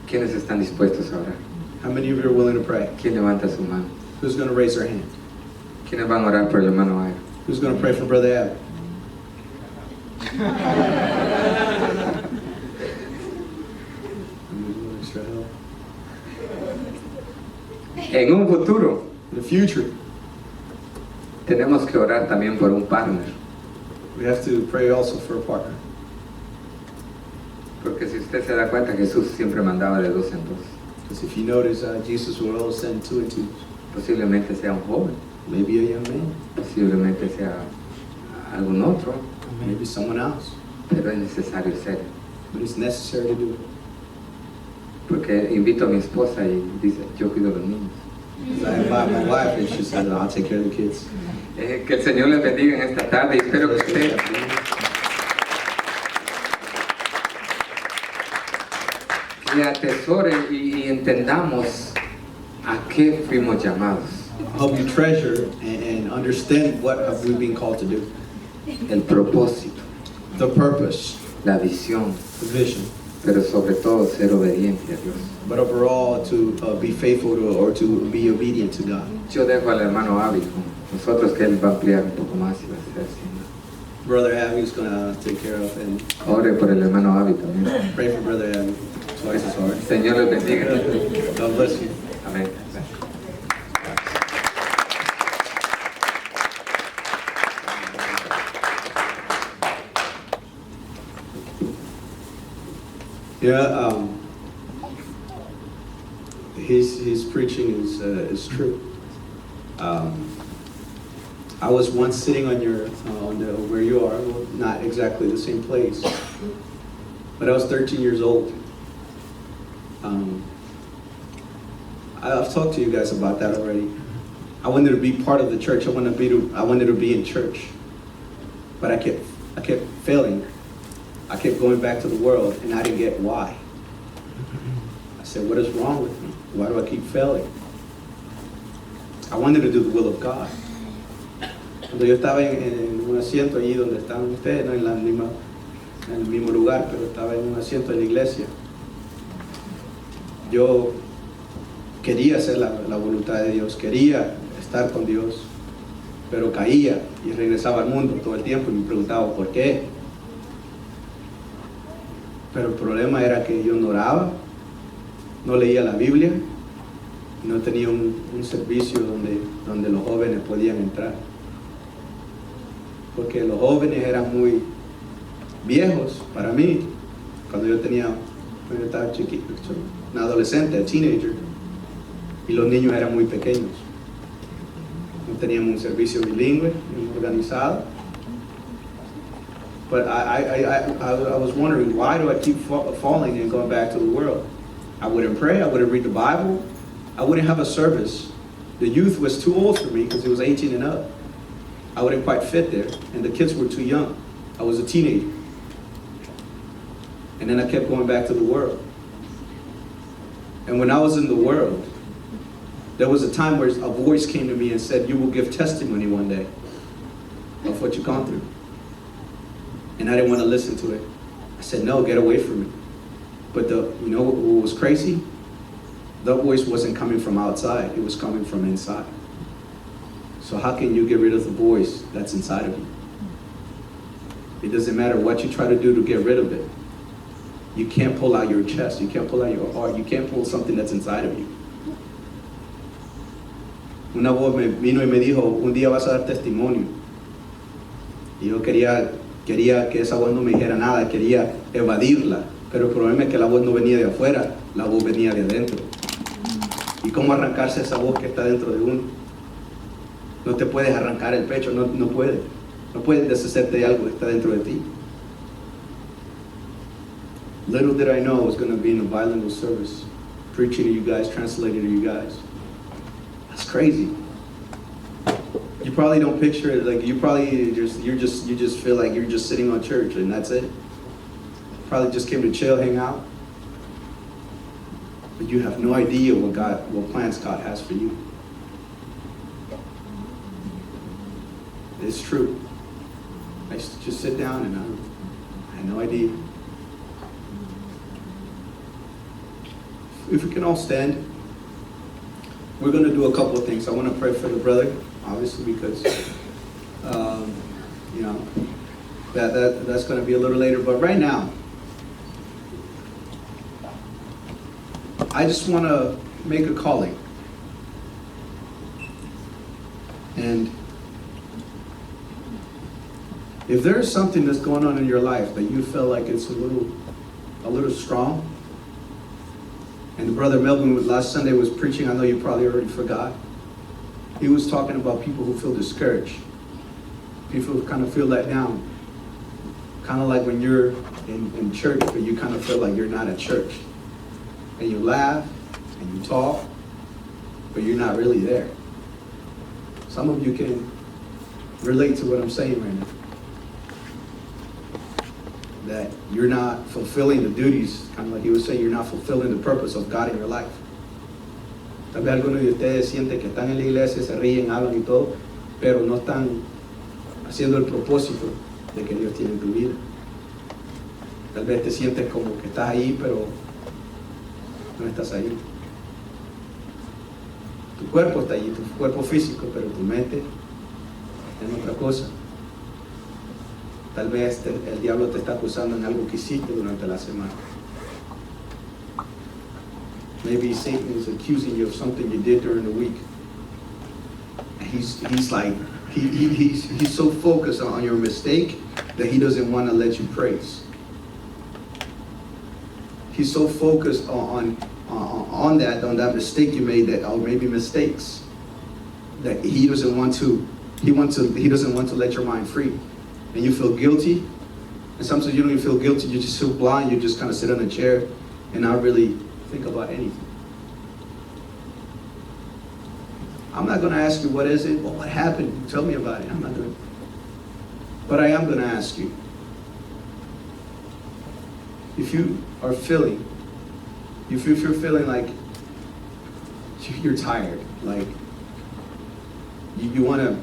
¿Quiénes están dispuestos a orar? How many of you are willing to pray? ¿Quién levanta su mano? Who's going to raise their hand? ¿Quiénes van a orar por el hermano Aero? Who's going to pray for Brother Ab? En un futuro In the future, tenemos que orar también por un partner. we have to pray also for a partner. Porque si Usted se da cuenta que Jesús siempre mandaba de dos en dos. Because if you notice, Jesus would always send 2 and 2. Posiblemente sea un joven, Maybe a young man, posiblemente sea algún otro, maybe someone else. pero es necesario ser. But it's necessary to do it. Porque invito a mi esposa y dice, yo cuido a los niños. So I invite my wife and she says, I'll take care of the kids. Que el Señor les bendiga en esta tarde y espero que usted que atesore y entendamos a qué fuimos llamados. I hope you treasure and understand what have we been called to do. El propósito, The purpose, la visión, the vision. pero sobre todo ser obediente a Dios. But overall, to be faithful to, or to be obedient to God. Yo dejo al hermano Avi con nosotros que él va a ampliar un poco más y va a ser así. Brother Abby's gonna take care of, and Ore por el hermano Avi también. pray for Brother Abby. Twice as hard. Señor les bendiga. God bless you. Amén. Yeah, his preaching is true. I was once sitting on where you are, well, not exactly the same place, but I was 13 years old. I've talked to you guys about that already. I wanted to be part of the church. I wanted to be in church, but I kept failing. I kept going back to the world, and I didn't get why. I said, what is wrong with me? Why do I keep failing? I wanted to do the will of God. Cuando yo estaba en un asiento allí donde estaban ustedes, no en el mismo lugar, pero estaba en un asiento en la iglesia, yo quería hacer la voluntad de Dios, quería estar con Dios, pero caía y regresaba al mundo todo el tiempo y me preguntaba por qué. Pero el problema era que yo no oraba, no leía la Biblia, y no tenía un servicio donde los jóvenes podían entrar. Porque los jóvenes eran muy viejos para mí, cuando yo estaba chiquito, un adolescente, un teenager, y los niños eran muy pequeños. No teníamos un servicio bilingüe, organizado. But I was wondering, why do I keep falling and going back to the world? I wouldn't pray, I wouldn't read the Bible, I wouldn't have a service. The youth was too old for me because it was 18 and up. I wouldn't quite fit there, and the kids were too young. I was a teenager. And then I kept going back to the world. And when I was in the world, there was a time where a voice came to me and said, you will give testimony one day of what you've gone through. And I didn't want to listen to it. I said, no, get away from me. But you know what was crazy? The voice wasn't coming from outside, it was coming from inside. So how can you get rid of the voice that's inside of you? It doesn't matter what you try to do to get rid of it. You can't pull out your chest, you can't pull out your heart, you can't pull something that's inside of you. Una voz me vino y me dijo, un día vas a dar testimonio. Y yo quería que esa voz no me dijera nada, quería evadirla. Pero el problema es que la voz no venía de afuera, la voz venía de adentro. ¿Y cómo arrancarse esa voz que está dentro de uno? No te puedes arrancar el pecho, no puedes. No puedes deshacerte de algo que está dentro de ti. Little did I know I was going to be in a bilingual service, preaching to you guys, translating to you guys. That's crazy. You probably don't picture it, like you just feel like you're just sitting on church and that's it. Probably just came to chill, hang out. But you have no idea what plans God has for you. It's true. I used to just sit down and I had no idea. If we can all stand, we're going to do a couple of things. I want to pray for the brother, obviously, because you know that's going to be a little later. But right now, I just want to make a calling. And if there's something that's going on in your life that you feel like it's a little strong. And Brother Melvin last Sunday was preaching, I know you probably already forgot. He was talking about people who feel discouraged. People who kind of feel let down. Kind of like when you're in church, but you kind of feel like you're not at church. And you laugh, and you talk, but you're not really there. Some of you can relate to what I'm saying right now. That you're not fulfilling the duties, kind of like he was saying, you're not fulfilling the purpose of God in your life. Tal vez algunos de ustedes sienten que están en la iglesia, se ríen, hablan y todo, pero no están haciendo el propósito de que Dios tiene en tu vida. Tal vez te sientes como que estás ahí, pero no estás ahí. Tu cuerpo está allí, tu cuerpo físico, pero tu mente está en otra cosa. Tal vez el diablo te está acusando en algo que hiciste durante la semana. Maybe Satan is accusing you of something you did during the week. And he's like, he's so focused on your mistake that he doesn't want to let you praise. He's so focused on that mistake you made, that, or maybe mistakes, that he doesn't want to let your mind free. And you feel guilty. And sometimes you don't even feel guilty, you just feel blind, you just kind of sit on a chair and not really think about anything. I'm not going to ask you what is it, well, what happened, tell me about it. I'm not going to. But I am going to ask you, if you are feeling, if you're feeling like you're tired, like you want to